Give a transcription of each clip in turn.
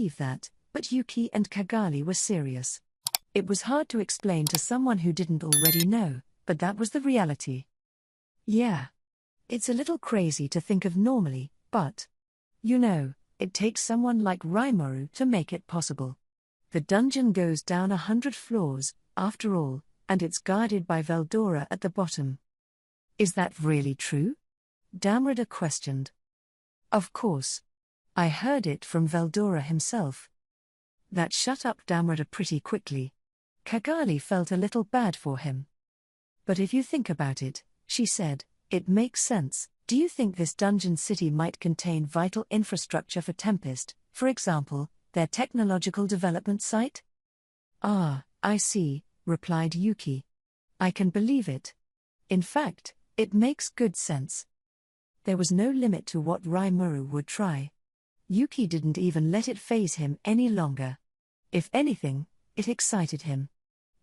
believe that, but Yuki and Kagali were serious. It was hard to explain to someone who didn't already know, but that was the reality. Yeah. It's a little crazy to think of normally, but it takes someone like Rimuru to make it possible. The dungeon goes down 100 floors, after all, and it's guarded by Veldora at the bottom. Is that really true? Damrida questioned. Of course. I heard it from Veldora himself. That shut up Damrida pretty quickly. Kagali felt a little bad for him. But if you think about it, she said, it makes sense. Do you think this dungeon city might contain vital infrastructure for Tempest, for example, their technological development site? Ah, I see, replied Yuki. I can believe it. In fact, it makes good sense. There was no limit to what Rimuru would try. Yuki didn't even let it faze him any longer. If anything, it excited him.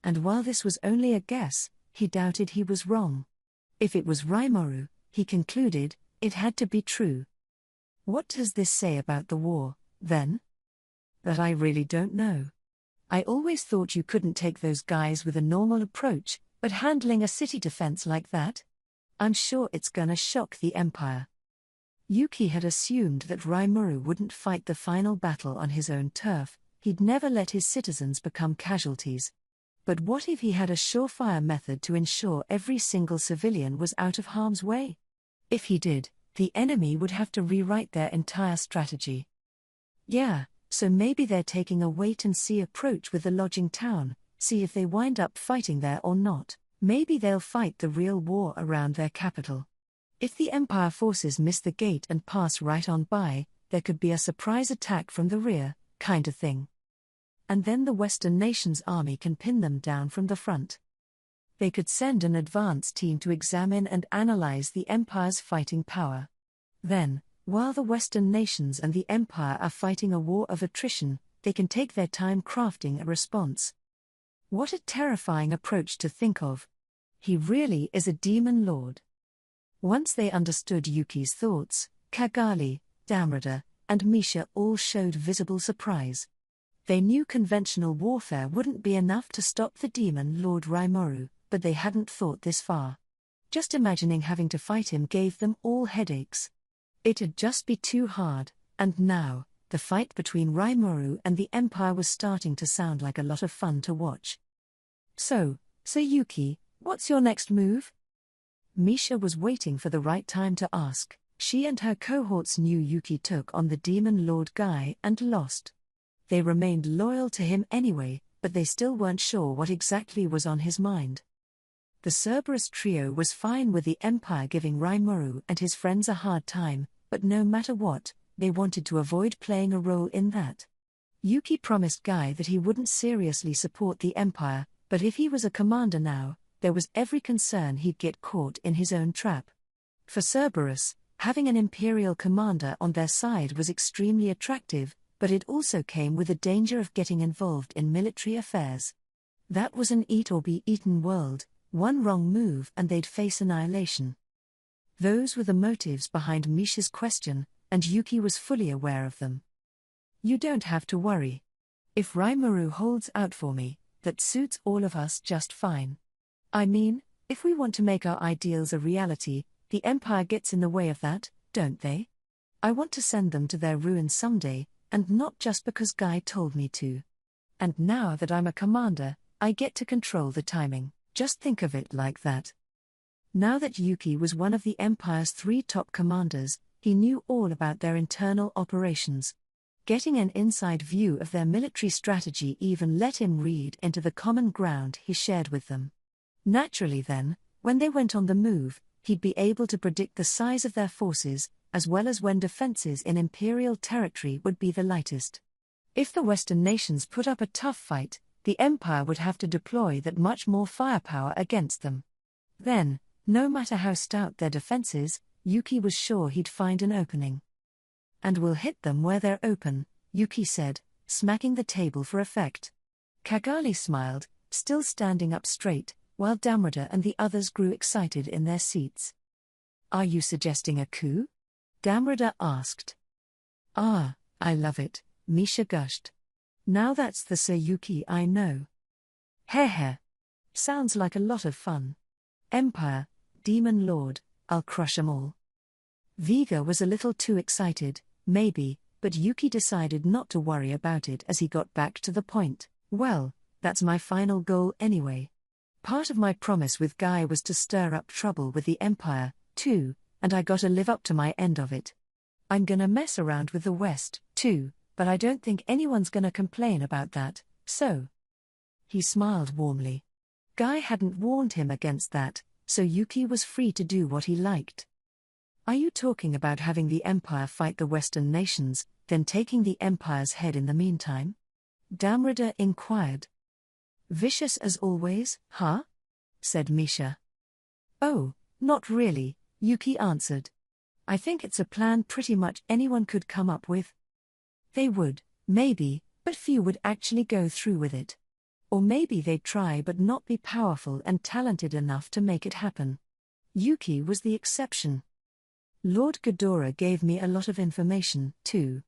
And while this was only a guess, he doubted he was wrong. If it was Rimuru, he concluded, it had to be true. What does this say about the war, then? That I really don't know. I always thought you couldn't take those guys with a normal approach, but handling a city defense like that? I'm sure it's gonna shock the Empire. Yuki had assumed that Rimuru wouldn't fight the final battle on his own turf, he'd never let his citizens become casualties. But what if he had a surefire method to ensure every single civilian was out of harm's way? If he did, the enemy would have to rewrite their entire strategy. Yeah, so maybe they're taking a wait-and-see approach with the lodging town, see if they wind up fighting there or not. Maybe they'll fight the real war around their capital. If the Empire forces miss the gate and pass right on by, there could be a surprise attack from the rear, kind of thing. And then the Western nations' army can pin them down from the front. They could send an advance team to examine and analyze the Empire's fighting power. Then, while the Western nations and the Empire are fighting a war of attrition, they can take their time crafting a response. What a terrifying approach to think of. He really is a demon lord. Once they understood Yuki's thoughts, Kagali, Damrida, and Misha all showed visible surprise. They knew conventional warfare wouldn't be enough to stop the demon Lord Rimuru, but they hadn't thought this far. Just imagining having to fight him gave them all headaches. It'd just be too hard, and now, the fight between Rimuru and the Empire was starting to sound like a lot of fun to watch. So Yuki, what's your next move? Misha was waiting for the right time to ask. She and her cohorts knew Yuki took on the Demon Lord guy and lost. They remained loyal to him anyway, but they still weren't sure what exactly was on his mind. The Cerberus trio was fine with the Empire giving Rimuru and his friends a hard time, but no matter what, they wanted to avoid playing a role in that. Yuki promised Guy that he wouldn't seriously support the Empire, but if he was a commander now, there was every concern he'd get caught in his own trap. For Cerberus, having an Imperial commander on their side was extremely attractive, but it also came with the danger of getting involved in military affairs. That was an eat-or-be-eaten world, one wrong move and they'd face annihilation. Those were the motives behind Misha's question, and Yuki was fully aware of them. You don't have to worry. If Rimuru holds out for me, that suits all of us just fine. I mean, if we want to make our ideals a reality, the Empire gets in the way of that, don't they? I want to send them to their ruin someday, and not just because Guy told me to. And now that I'm a commander, I get to control the timing. Just think of it like that. Now that Yuki was one of the Empire's 3 top commanders, he knew all about their internal operations. Getting an inside view of their military strategy even let him read into the common ground he shared with them. Naturally then, when they went on the move, he'd be able to predict the size of their forces, as well as when defenses in Imperial territory would be the lightest. If the Western nations put up a tough fight, the Empire would have to deploy that much more firepower against them. Then, no matter how stout their defenses, Yuki was sure he'd find an opening. And we'll hit them where they're open, Yuki said, smacking the table for effect. Kagali smiled, still standing up straight, while Damrida and the others grew excited in their seats. Are you suggesting a coup? Damrida asked. Ah, I love it, Misha gushed. Now that's the Sir Yuki I know. Heh. Sounds like a lot of fun. Empire, Demon Lord, I'll crush 'em all. Viga was a little too excited, maybe, but Yuki decided not to worry about it as he got back to the point. Well, that's my final goal anyway. Part of my promise with Guy was to stir up trouble with the Empire, too, and I gotta live up to my end of it. I'm gonna mess around with the West, too, but I don't think anyone's gonna complain about that, so. He smiled warmly. Guy hadn't warned him against that, so Yuki was free to do what he liked. Are you talking about having the Empire fight the Western nations, then taking the Empire's head in the meantime? Damrida inquired. Vicious as always, huh? Said Misha. Oh, not really, Yuki answered. I think it's a plan pretty much anyone could come up with. They would, maybe, but few would actually go through with it. Or maybe they'd try but not be powerful and talented enough to make it happen. Yuki was the exception. Lord Ghidorah gave me a lot of information, too.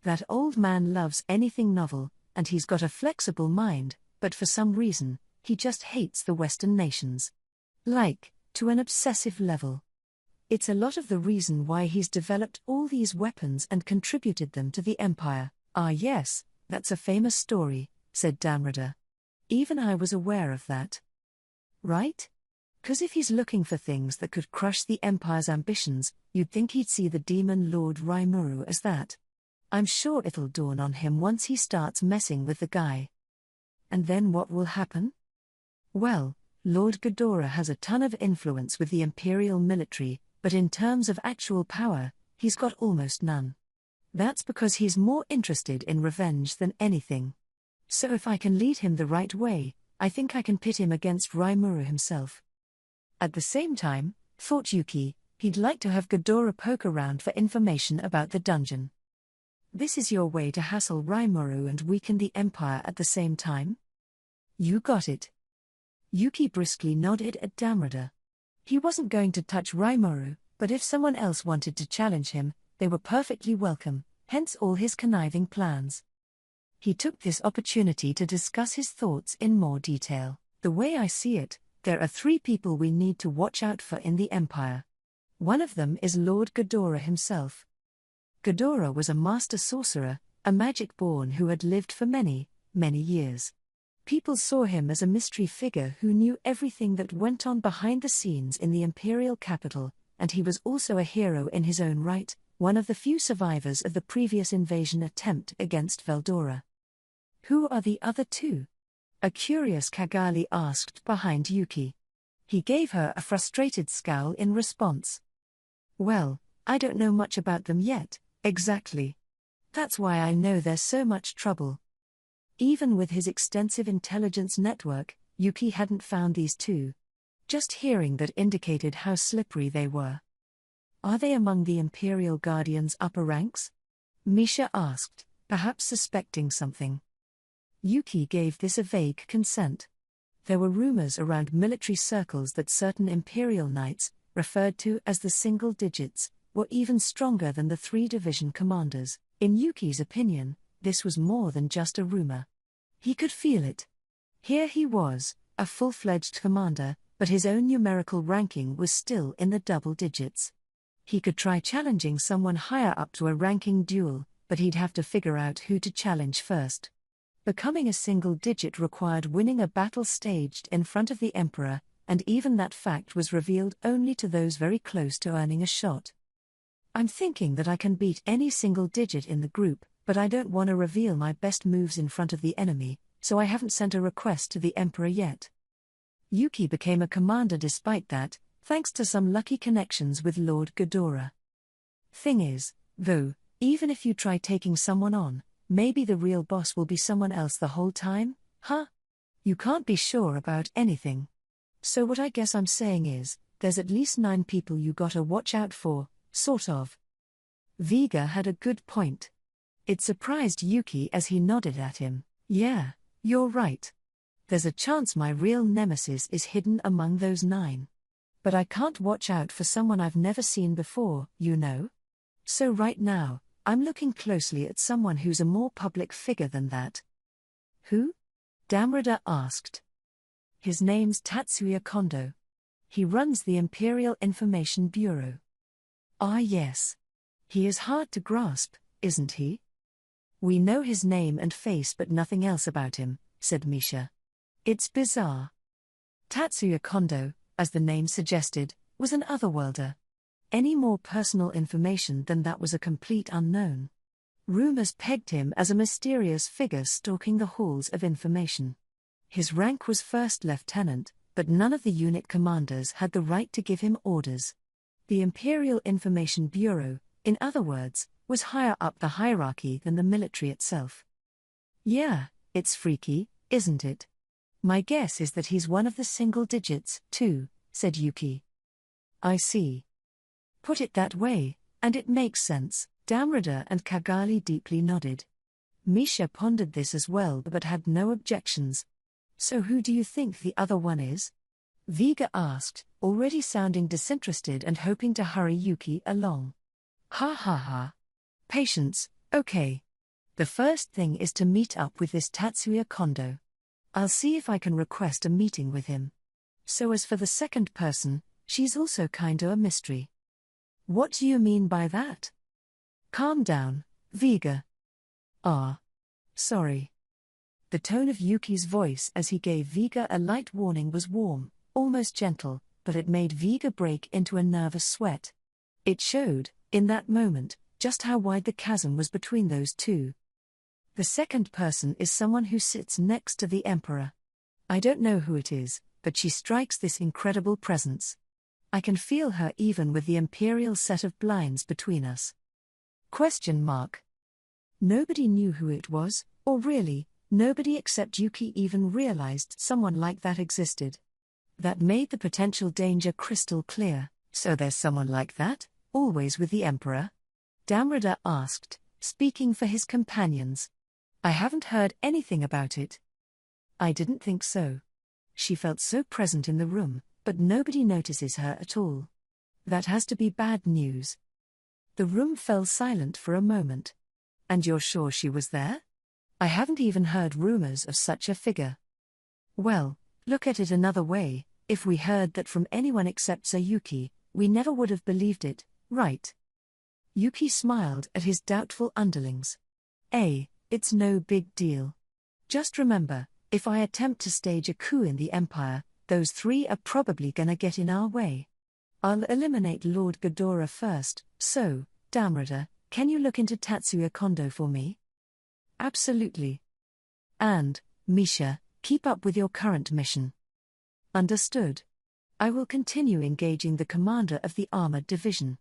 That old man loves anything novel, and he's got a flexible mind, but for some reason, he just hates the Western nations. Like, to an obsessive level. It's a lot of the reason why he's developed all these weapons and contributed them to the Empire. Ah yes, that's a famous story, said Damrida. Even I was aware of that. Right? 'Cause if he's looking for things that could crush the Empire's ambitions, you'd think he'd see the Demon Lord Rimuru as that. I'm sure it'll dawn on him once he starts messing with the guy. And then what will happen? Well, Lord Ghidorah has a ton of influence with the Imperial military, but in terms of actual power, he's got almost none. That's because he's more interested in revenge than anything. So if I can lead him the right way, I think I can pit him against Rimuru himself. At the same time, thought Yuki, he'd like to have Ghidorah poke around for information about the dungeon. This is your way to hassle Rimuru and weaken the Empire at the same time? You got it. Yuki briskly nodded at Damrida. He wasn't going to touch Rimuru, but if someone else wanted to challenge him, they were perfectly welcome, hence all his conniving plans. He took this opportunity to discuss his thoughts in more detail. The way I see it, there are 3 people we need to watch out for in the Empire. One of them is Lord Ghidorah himself. Ghidorah was a master sorcerer, a magic-born who had lived for many, many years. People saw him as a mystery figure who knew everything that went on behind the scenes in the imperial capital, and he was also a hero in his own right, one of the few survivors of the previous invasion attempt against Veldora. Who are the other 2? A curious Kagali asked behind Yuki. He gave her a frustrated scowl in response. Well, I don't know much about them yet, exactly. That's why I know there's so much trouble. Even with his extensive intelligence network, Yuki hadn't found these 2. Just hearing that indicated how slippery they were. Are they among the Imperial Guardians' upper ranks? Misha asked, perhaps suspecting something. Yuki gave this a vague consent. There were rumors around military circles that certain Imperial Knights, referred to as the Single Digits, were even stronger than the 3 division commanders. In Yuki's opinion, this was more than just a rumor. He could feel it. Here he was, a full-fledged commander, but his own numerical ranking was still in the double digits. He could try challenging someone higher up to a ranking duel, but he'd have to figure out who to challenge first. Becoming a single digit required winning a battle staged in front of the Emperor, and even that fact was revealed only to those very close to earning a shot. I'm thinking that I can beat any single digit in the group, but I don't want to reveal my best moves in front of the enemy, so I haven't sent a request to the Emperor yet. Yuki became a commander despite that, thanks to some lucky connections with Lord Ghidorah. Thing is, though, even if you try taking someone on, maybe the real boss will be someone else the whole time, huh? You can't be sure about anything. So what I guess I'm saying is, there's at least 9 people you gotta watch out for, sort of. Viga had a good point. It surprised Yuki as he nodded at him. Yeah, you're right. There's a chance my real nemesis is hidden among those 9. But I can't watch out for someone I've never seen before, you know? So right now, I'm looking closely at someone who's a more public figure than that. Who? Damrada asked. His name's Tatsuya Kondo. He runs the Imperial Information Bureau. Ah yes. He is hard to grasp, isn't he? We know his name and face but nothing else about him, said Misha. It's bizarre. Tatsuya Kondo, as the name suggested, was an otherworlder. Any more personal information than that was a complete unknown. Rumors pegged him as a mysterious figure stalking the halls of information. His rank was first lieutenant, but none of the unit commanders had the right to give him orders. The Imperial Information Bureau, in other words, was higher up the hierarchy than the military itself. Yeah, it's freaky, isn't it? My guess is that he's one of the single digits, too, said Yuki. I see. Put it that way, and it makes sense. Damrada and Kagali deeply nodded. Misha pondered this as well but had no objections. So who do you think the other one is? Vega asked, already sounding disinterested and hoping to hurry Yuki along. Ha ha ha. Patience, okay. The first thing is to meet up with this Tatsuya Kondo. I'll see if I can request a meeting with him. So as for the second person, she's also kinda a mystery. What do you mean by that? Calm down, Vega. Ah. Sorry. The tone of Yuki's voice as he gave Vega a light warning was warm, almost gentle, but it made Vega break into a nervous sweat. It showed, in that moment, just how wide the chasm was between those two. The second person is someone who sits next to the Emperor. I don't know who it is, but she strikes this incredible presence. I can feel her even with the Imperial set of blinds between us. Question mark. Nobody knew who it was, or really, nobody except Yuki even realized someone like that existed. That made the potential danger crystal clear. So there's someone like that, always with the Emperor? Damrada asked, speaking for his companions. I haven't heard anything about it. I didn't think so. She felt so present in the room, but nobody notices her at all. That has to be bad news. The room fell silent for a moment. And you're sure she was there? I haven't even heard rumors of such a figure. Well, look at it another way, if we heard that from anyone except Sayuki, we never would have believed it, right? Yuki smiled at his doubtful underlings. It's no big deal. Just remember, if I attempt to stage a coup in the Empire, those three are probably gonna get in our way. I'll eliminate Lord Ghidorah first, so, Damrada, can you look into Tatsuya Kondo for me? Absolutely. And, Misha, keep up with your current mission. Understood. I will continue engaging the commander of the armored division.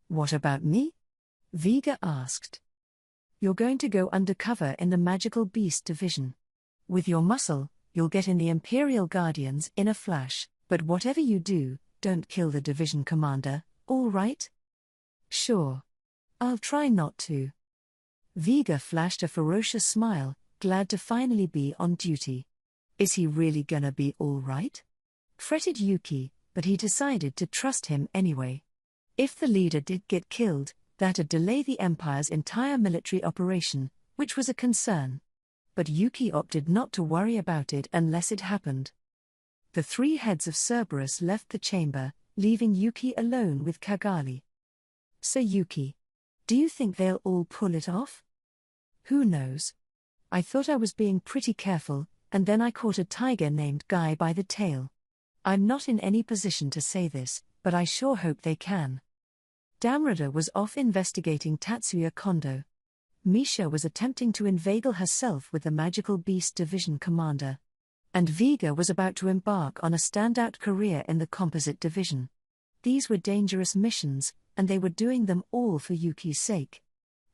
What about me? Vega asked. You're going to go undercover in the Magical Beast division. With your muscle, you'll get in the Imperial Guardians in a flash, but whatever you do, don't kill the division commander, all right? Sure. I'll try not to. Vega flashed a ferocious smile, glad to finally be on duty. Is he really gonna be all right? Fretted Yuki, but he decided to trust him anyway. If the leader did get killed, that'd delay the Empire's entire military operation, which was a concern. But Yuki opted not to worry about it unless it happened. The three heads of Cerberus left the chamber, leaving Yuki alone with Kagali. So Yuki, do you think they'll all pull it off? Who knows? I thought I was being pretty careful, and then I caught a tiger named Guy by the tail. I'm not in any position to say this, but I sure hope they can. Damrada was off investigating Tatsuya Kondo. Misha was attempting to inveigle herself with the Magical Beast Division commander. And Vega was about to embark on a standout career in the Composite Division. These were dangerous missions, and they were doing them all for Yuki's sake.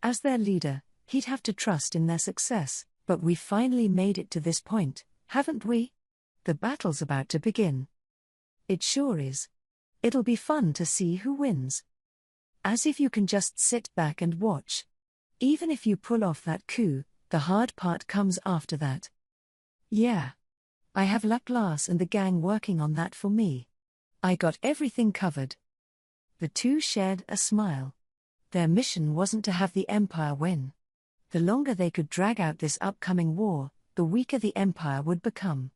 As their leader, he'd have to trust in their success, but we finally made it to this point, haven't we? The battle's about to begin. It sure is. It'll be fun to see who wins. As if you can just sit back and watch. Even if you pull off that coup, the hard part comes after that. Yeah. I have Laplace and the gang working on that for me. I got everything covered. The two shared a smile. Their mission wasn't to have the Empire win. The longer they could drag out this upcoming war, the weaker the Empire would become.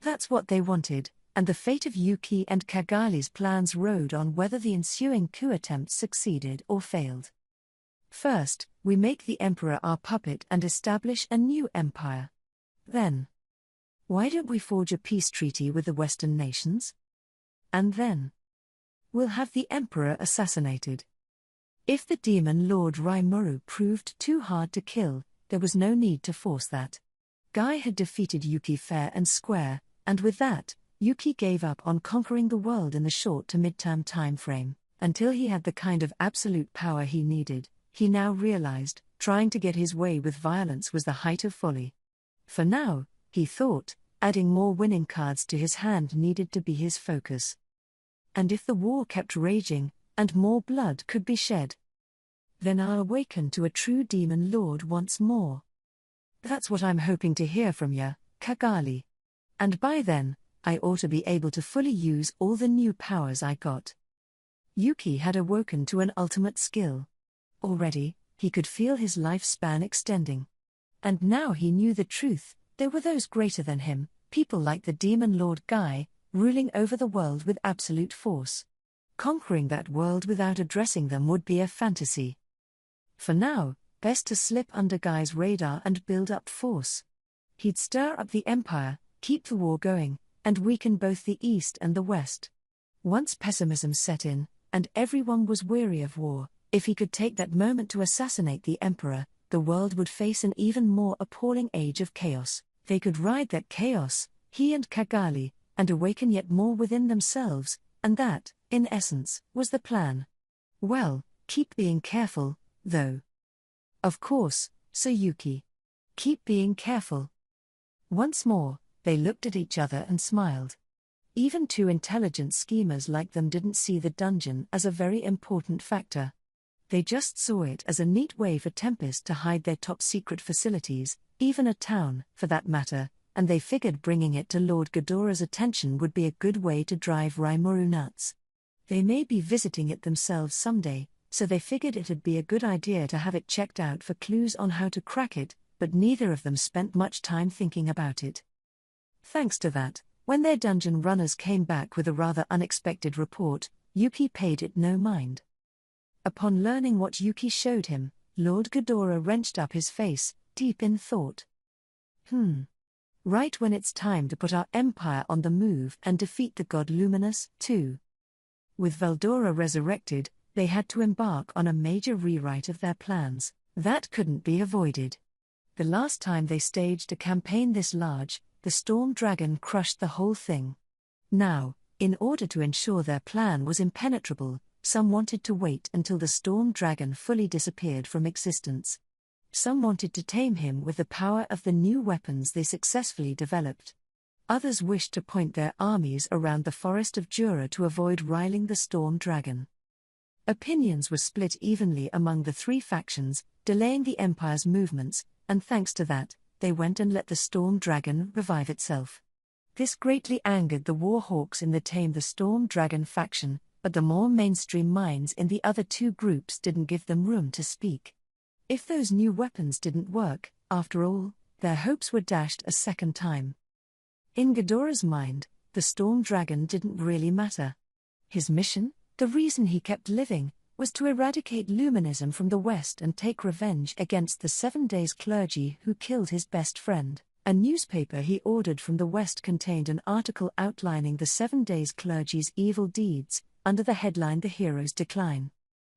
That's what they wanted, and the fate of Yuki and Kagali's plans rode on whether the ensuing coup attempt succeeded or failed. First, we make the Emperor our puppet and establish a new empire. Then, why don't we forge a peace treaty with the Western nations? And then, we'll have the Emperor assassinated. If the demon Lord Rimuru proved too hard to kill, there was no need to force that. Guy had defeated Yuki fair and square, and with that, Yuki gave up on conquering the world in the short to mid-term time frame, until he had the kind of absolute power he needed. He now realized, trying to get his way with violence was the height of folly. For now, he thought, adding more winning cards to his hand needed to be his focus. And if the war kept raging, and more blood could be shed, then I'll awaken to a true demon lord once more. That's what I'm hoping to hear from ya, Kagali. And by then, I ought to be able to fully use all the new powers I got. Yuki had awoken to an ultimate skill. Already, he could feel his lifespan extending. And now he knew the truth, there were those greater than him, people like the demon lord Guy, ruling over the world with absolute force. Conquering that world without addressing them would be a fantasy. For now, best to slip under Guy's radar and build up force. He'd stir up the empire, keep the war going, and weaken both the East and the West. Once pessimism set in, and everyone was weary of war, if he could take that moment to assassinate the emperor, the world would face an even more appalling age of chaos. They could ride that chaos, he and Kagali, and awaken yet more within themselves, and that, in essence, was the plan. Well, keep being careful, though. Of course, Sir Yuki. Keep being careful. Once more, they looked at each other and smiled. Even two intelligent schemers like them didn't see the dungeon as a very important factor. They just saw it as a neat way for Tempest to hide their top-secret facilities, even a town, for that matter, and they figured bringing it to Lord Ghidorah's attention would be a good way to drive Rimuru nuts. They may be visiting it themselves someday, so they figured it'd be a good idea to have it checked out for clues on how to crack it, but neither of them spent much time thinking about it. Thanks to that, when their dungeon runners came back with a rather unexpected report, Yuki paid it no mind. Upon learning what Yuki showed him, Lord Ghidorah wrenched up his face, deep in thought. Right when it's time to put our empire on the move and defeat the god Luminous, too. With Veldora resurrected, they had to embark on a major rewrite of their plans. That couldn't be avoided. The last time they staged a campaign this large, the Storm Dragon crushed the whole thing. Now, in order to ensure their plan was impenetrable, some wanted to wait until the Storm Dragon fully disappeared from existence. Some wanted to tame him with the power of the new weapons they successfully developed. Others wished to point their armies around the Forest of Jura to avoid riling the Storm Dragon. Opinions were split evenly among the three factions, delaying the Empire's movements, and thanks to that, they went and let the Storm Dragon revive itself. This greatly angered the Warhawks in the Tame the Storm Dragon faction, but the more mainstream minds in the other two groups didn't give them room to speak. If those new weapons didn't work, after all, their hopes were dashed a second time. In Ghidorah's mind, the Storm Dragon didn't really matter. His mission, the reason he kept living, was to eradicate Luminism from the West and take revenge against the 7 Days clergy who killed his best friend. A newspaper he ordered from the West contained an article outlining the 7 Days clergy's evil deeds, under the headline The Hero's Decline.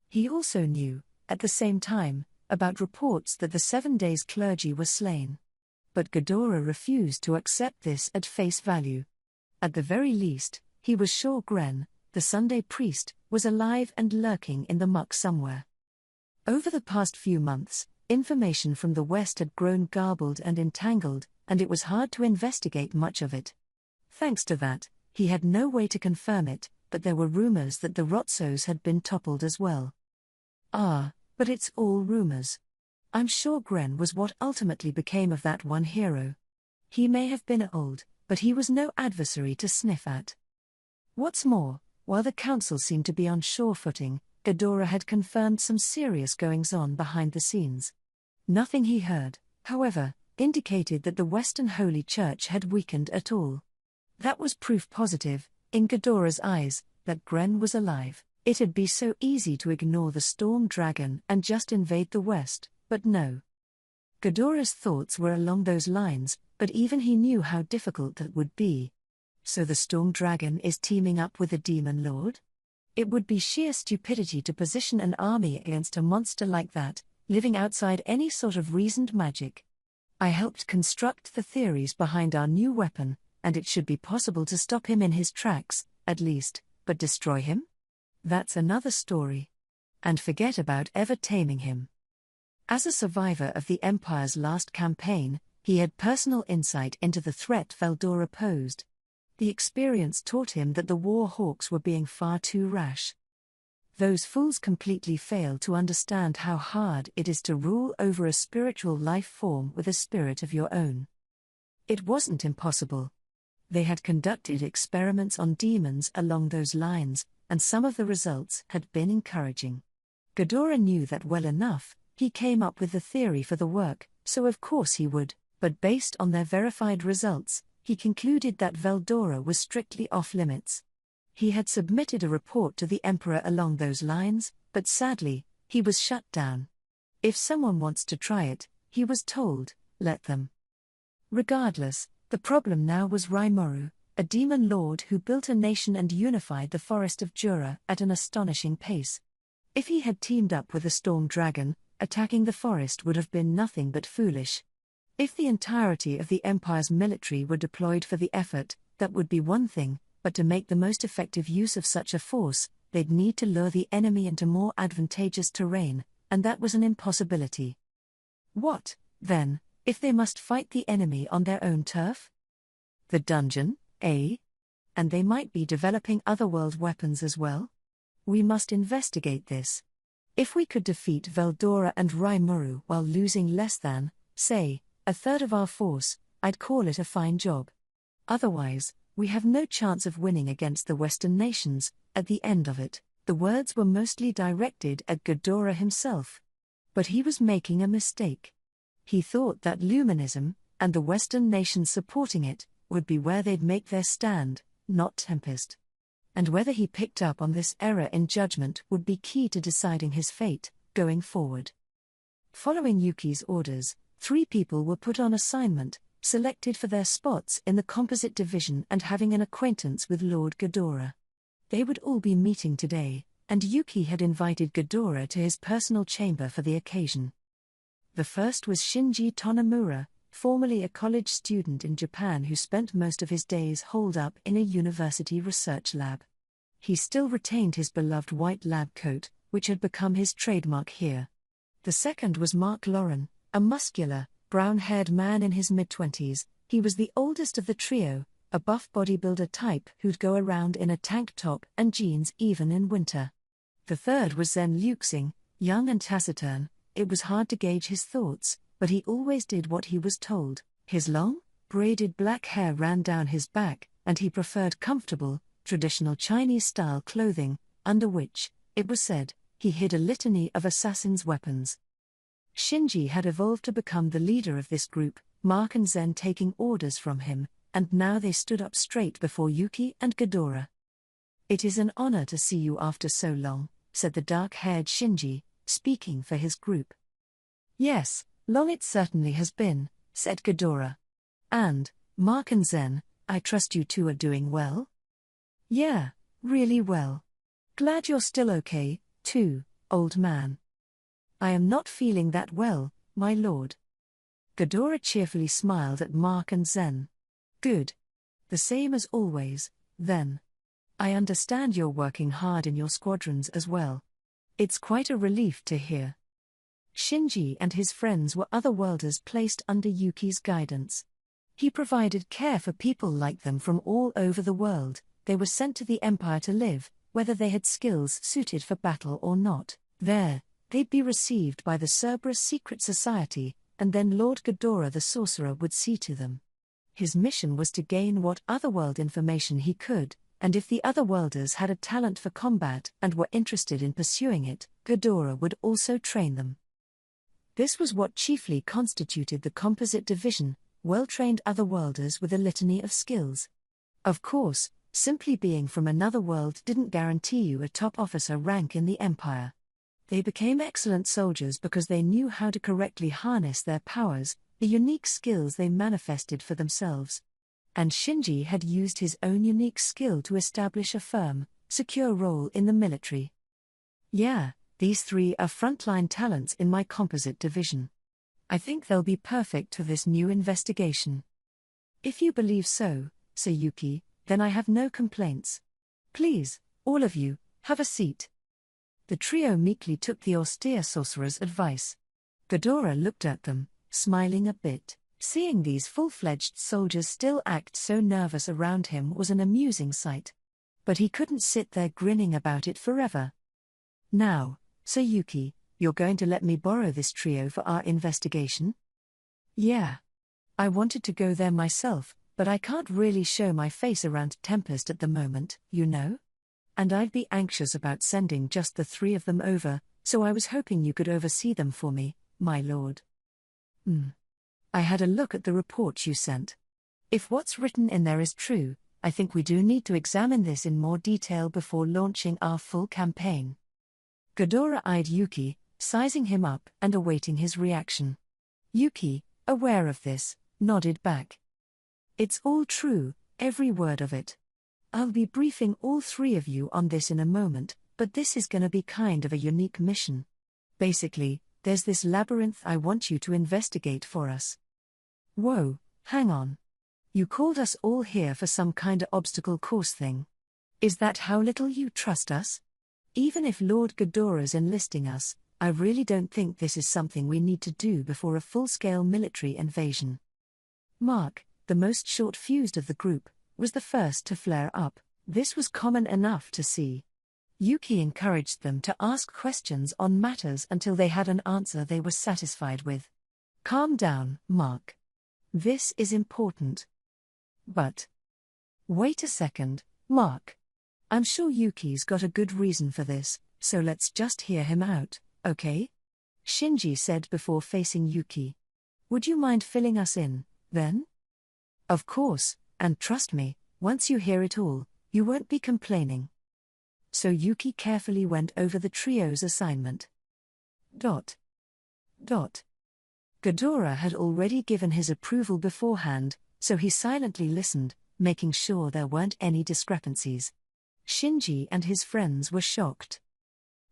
He also knew, at the same time, about reports that the 7 Days clergy were slain. But Ghidorah refused to accept this at face value. At the very least, he was sure Gren, the Sunday priest, was alive and lurking in the muck somewhere. Over the past few months, information from the West had grown garbled and entangled, and it was hard to investigate much of it. Thanks to that, he had no way to confirm it, but there were rumors that the Rotsos had been toppled as well. But it's all rumors. I'm sure Gren was what ultimately became of that one hero. He may have been old, but he was no adversary to sniff at. What's more, while the council seemed to be on sure footing, Ghidorah had confirmed some serious goings-on behind the scenes. Nothing he heard, however, indicated that the Western Holy Church had weakened at all. That was proof positive, in Ghidorah's eyes, that Gren was alive. It'd be so easy to ignore the storm dragon and just invade the West, but no. Ghidorah's thoughts were along those lines, but even he knew how difficult that would be. So the storm dragon is teaming up with the demon lord? It would be sheer stupidity to position an army against a monster like that, living outside any sort of reasoned magic. I helped construct the theories behind our new weapon, and it should be possible to stop him in his tracks, at least, but destroy him? That's another story. And forget about ever taming him. As a survivor of the Empire's last campaign, he had personal insight into the threat Veldora posed. The experience taught him that the war hawks were being far too rash. Those fools completely fail to understand how hard it is to rule over a spiritual life form with a spirit of your own. It wasn't impossible. They had conducted experiments on demons along those lines, and some of the results had been encouraging. Ghidorah knew that well enough. He came up with the theory for the work, so of course he would, but based on their verified results, he concluded that Veldora was strictly off-limits. He had submitted a report to the Emperor along those lines, but sadly, he was shut down. If someone wants to try it, he was told, let them. Regardless, the problem now was Rimuru, a demon lord who built a nation and unified the forest of Jura at an astonishing pace. If he had teamed up with a storm dragon, attacking the forest would have been nothing but foolish. If the entirety of the Empire's military were deployed for the effort, that would be one thing, but to make the most effective use of such a force, they'd need to lure the enemy into more advantageous terrain, and that was an impossibility. What, then, if they must fight the enemy on their own turf? The dungeon, eh? And they might be developing otherworld weapons as well? We must investigate this. If we could defeat Veldora and Rimuru while losing less than, say, a third of our force, I'd call it a fine job. Otherwise, we have no chance of winning against the Western nations. At the end of it, the words were mostly directed at Ghidorah himself. But he was making a mistake. He thought that Luminism, and the Western nations supporting it, would be where they'd make their stand, not Tempest. And whether he picked up on this error in judgment would be key to deciding his fate, going forward. Following Yuki's orders, 3 people were put on assignment, selected for their spots in the composite division and having an acquaintance with Lord Ghidorah. They would all be meeting today, and Yuki had invited Ghidorah to his personal chamber for the occasion. The first was Shinji Tonomura, formerly a college student in Japan who spent most of his days holed up in a university research lab. He still retained his beloved white lab coat, which had become his trademark here. The second was Mark Lauren, a muscular, brown-haired man in his mid-20s. He was the oldest of the trio, a buff bodybuilder type who'd go around in a tank top and jeans even in winter. The third was Zen Luxing, young and taciturn. It was hard to gauge his thoughts, but he always did what he was told. His long, braided black hair ran down his back, and he preferred comfortable, traditional Chinese-style clothing, under which, it was said, he hid a litany of assassins' weapons. Shinji had evolved to become the leader of this group, Mark and Zen taking orders from him, and now they stood up straight before Yuki and Ghidorah. "It is an honor to see you after so long," said the dark-haired Shinji, speaking for his group. "Yes, long it certainly has been," said Ghidorah. "And, Mark and Zen, I trust you two are doing well?" "Yeah, really well. Glad you're still okay, too, old man." "I am not feeling that well, my lord." Ghidorah cheerfully smiled at Mark and Zen. "Good. The same as always, then. I understand you're working hard in your squadrons as well. It's quite a relief to hear." Shinji and his friends were otherworlders placed under Yuki's guidance. He provided care for people like them from all over the world. They were sent to the Empire to live, whether they had skills suited for battle or not. There, they'd be received by the Cerberus secret society, and then Lord Ghidorah the sorcerer would see to them. His mission was to gain what otherworld information he could, And if the other worlders had a talent for combat and were interested in pursuing it, Ghidorah would also train them. This was what chiefly constituted the composite division, well-trained otherworlders with a litany of skills. Of course, simply being from another world didn't guarantee you a top officer rank in the Empire. They became excellent soldiers because they knew how to correctly harness their powers, the unique skills they manifested for themselves. And Shinji had used his own unique skill to establish a firm, secure role in the military. Yeah, these three are frontline talents in my composite division. I think they'll be perfect for this new investigation. If you believe so, Sayuki, then I have no complaints. Please, all of you, have a seat. The trio meekly took the austere sorcerer's advice. Ghidorah looked at them, smiling a bit. Seeing these full-fledged soldiers still act so nervous around him was an amusing sight. But he couldn't sit there grinning about it forever. Now, Sayuki, you're going to let me borrow this trio for our investigation? Yeah. I wanted to go there myself, but I can't really show my face around Tempest at the moment, you know? And I'd be anxious about sending just the three of them over, so I was hoping you could oversee them for me, my lord. I had a look at the report you sent. If what's written in there is true, I think we do need to examine this in more detail before launching our full campaign. Ghidorah eyed Yuki, sizing him up and awaiting his reaction. Yuki, aware of this, nodded back. It's all true, every word of it. I'll be briefing all three of you on this in a moment, but this is gonna be kind of a unique mission. Basically, there's this labyrinth I want you to investigate for us. Whoa, hang on. You called us all here for some kinda obstacle course thing. Is that how little you trust us? Even if Lord Ghidorah's enlisting us, I really don't think this is something we need to do before a full-scale military invasion. Mark, the most short-fused of the group, was the first to flare up. This was common enough to see. Yuki encouraged them to ask questions on matters until they had an answer they were satisfied with. Calm down, Mark. This is important. But wait a second, Mark. I'm sure Yuki's got a good reason for this, so let's just hear him out, okay? Shinji said before facing Yuki. Would you mind filling us in, then? Of course, and trust me, once you hear it all, you won't be complaining. So Yuki carefully went over the trio's assignment. Ghidorah had already given his approval beforehand, so he silently listened, making sure there weren't any discrepancies. Shinji and his friends were shocked.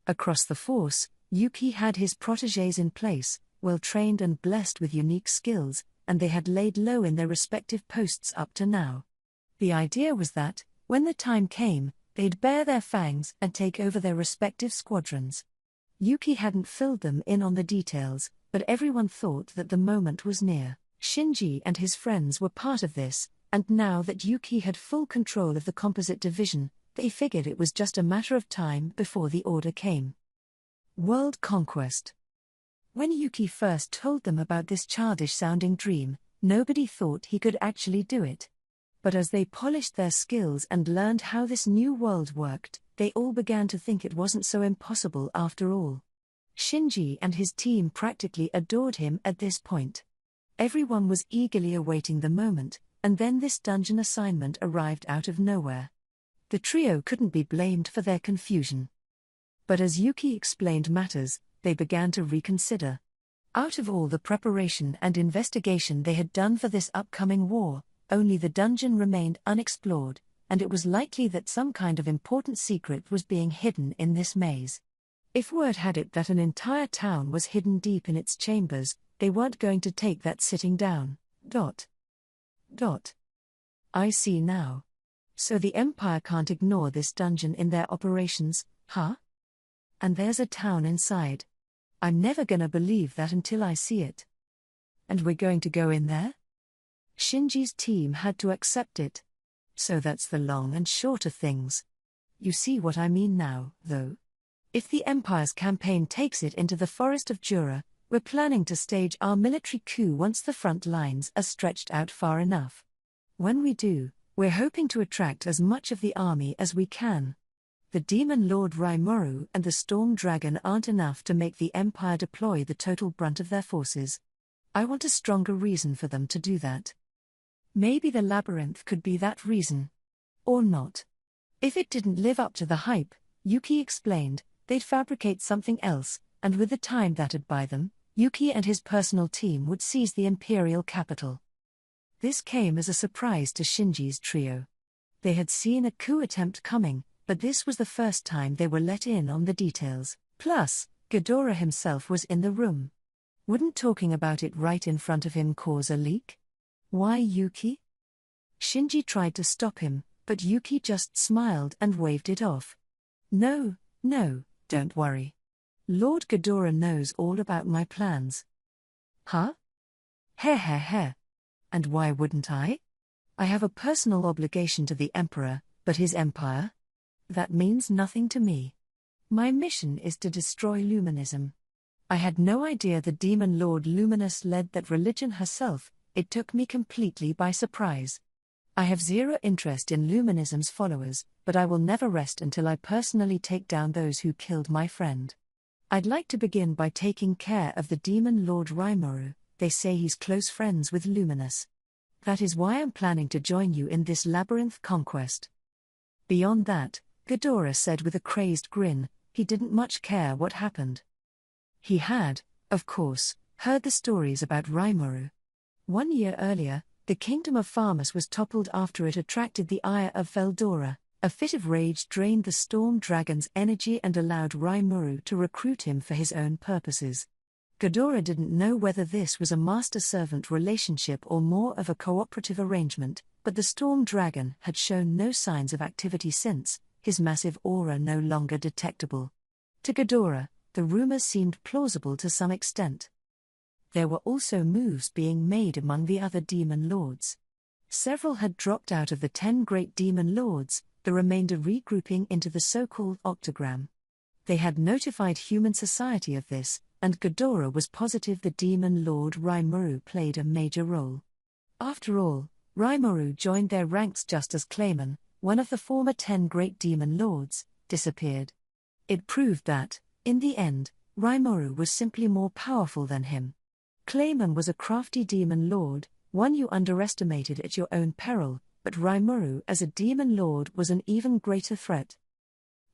Across the force, Yuki had his protégés in place, well-trained and blessed with unique skills, and they had laid low in their respective posts up to now. The idea was that, when the time came, they'd bare their fangs and take over their respective squadrons. Yuki hadn't filled them in on the details, but everyone thought that the moment was near. Shinji and his friends were part of this, and now that Yuki had full control of the composite division, they figured it was just a matter of time before the order came. World conquest. When Yuki first told them about this childish-sounding dream, nobody thought he could actually do it. But as they polished their skills and learned how this new world worked, they all began to think it wasn't so impossible after all. Shinji and his team practically adored him at this point. Everyone was eagerly awaiting the moment, and then this dungeon assignment arrived out of nowhere. The trio couldn't be blamed for their confusion. But as Yuki explained matters, they began to reconsider. Out of all the preparation and investigation they had done for this upcoming war, only the dungeon remained unexplored, and it was likely that some kind of important secret was being hidden in this maze. If word had it that an entire town was hidden deep in its chambers, they weren't going to take that sitting down. I see now. So the Empire can't ignore this dungeon in their operations, huh? And there's a town inside. I'm never gonna believe that until I see it. And we're going to go in there? Shinji's team had to accept it. So that's the long and short of things. You see what I mean now, though? If the Empire's campaign takes it into the Forest of Jura, we're planning to stage our military coup once the front lines are stretched out far enough. When we do, We're hoping to attract as much of the army as we can. The demon lord Rimuru and the storm dragon aren't enough to make the Empire deploy the total brunt of their forces. I want a stronger reason for them to do that. Maybe the labyrinth could be that reason. Or not. If it didn't live up to the hype, Yuki explained, they'd fabricate something else, and with the time that'd buy them, Yuki and his personal team would seize the imperial capital. This came as a surprise to Shinji's trio. They had seen a coup attempt coming, but this was the first time they were let in on the details. Plus, Ghidorah himself was in the room. Wouldn't talking about it right in front of him cause a leak? Why Yuki? Shinji tried to stop him, but Yuki just smiled and waved it off. No, don't worry. Lord Ghidorah knows all about my plans. Huh? Heh. And why wouldn't I? I have a personal obligation to the Emperor, but his empire? That means nothing to me. My mission is to destroy Luminism. I had no idea the demon Lord Luminous led that religion herself. It took me completely by surprise. I have zero interest in Luminism's followers, but I will never rest until I personally take down those who killed my friend. I'd like to begin by taking care of the demon Lord Rimuru. They say he's close friends with Luminous. That is why I'm planning to join you in this labyrinth conquest. Beyond that, Ghidorah said with a crazed grin, he didn't much care what happened. He had, of course, heard the stories about Rimuru. 1 year earlier, the kingdom of Farmus was toppled after it attracted the ire of Veldora. A fit of rage drained the storm dragon's energy and allowed Rimuru to recruit him for his own purposes. Ghidorah didn't know whether this was a master-servant relationship or more of a cooperative arrangement, but the storm dragon had shown no signs of activity since, his massive aura no longer detectable. To Ghidorah, the rumors seemed plausible to some extent. There were also moves being made among the other demon lords. Several had dropped out of the 10 great demon lords, the remainder regrouping into the so-called octagram. They had notified human society of this, and Ghidorah was positive the demon lord Rimuru played a major role. After all, Rimuru joined their ranks just as Clayman, one of the former 10 great demon lords, disappeared. It proved that, in the end, Rimuru was simply more powerful than him. Clayman was a crafty demon lord, one you underestimated at your own peril, but Rimuru as a demon lord was an even greater threat.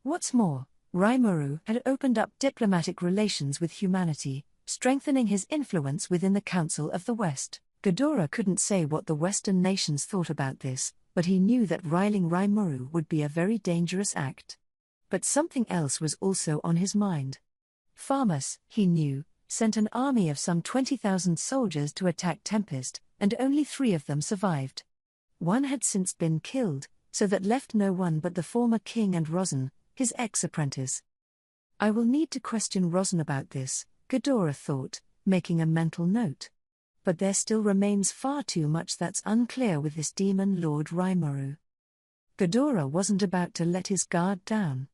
What's more, Rimuru had opened up diplomatic relations with humanity, strengthening his influence within the Council of the West. Ghidorah couldn't say what the Western nations thought about this, but he knew that riling Rimuru would be a very dangerous act. But something else was also on his mind. Farmus, he knew, sent an army of some 20,000 soldiers to attack Tempest, and only 3 of them survived. One had since been killed, so that left no one but the former king and Rosin, his ex-apprentice. I will need to question Rosin about this, Ghidorah thought, making a mental note. But there still remains far too much that's unclear with this demon Lord Rimuru. Ghidorah wasn't about to let his guard down.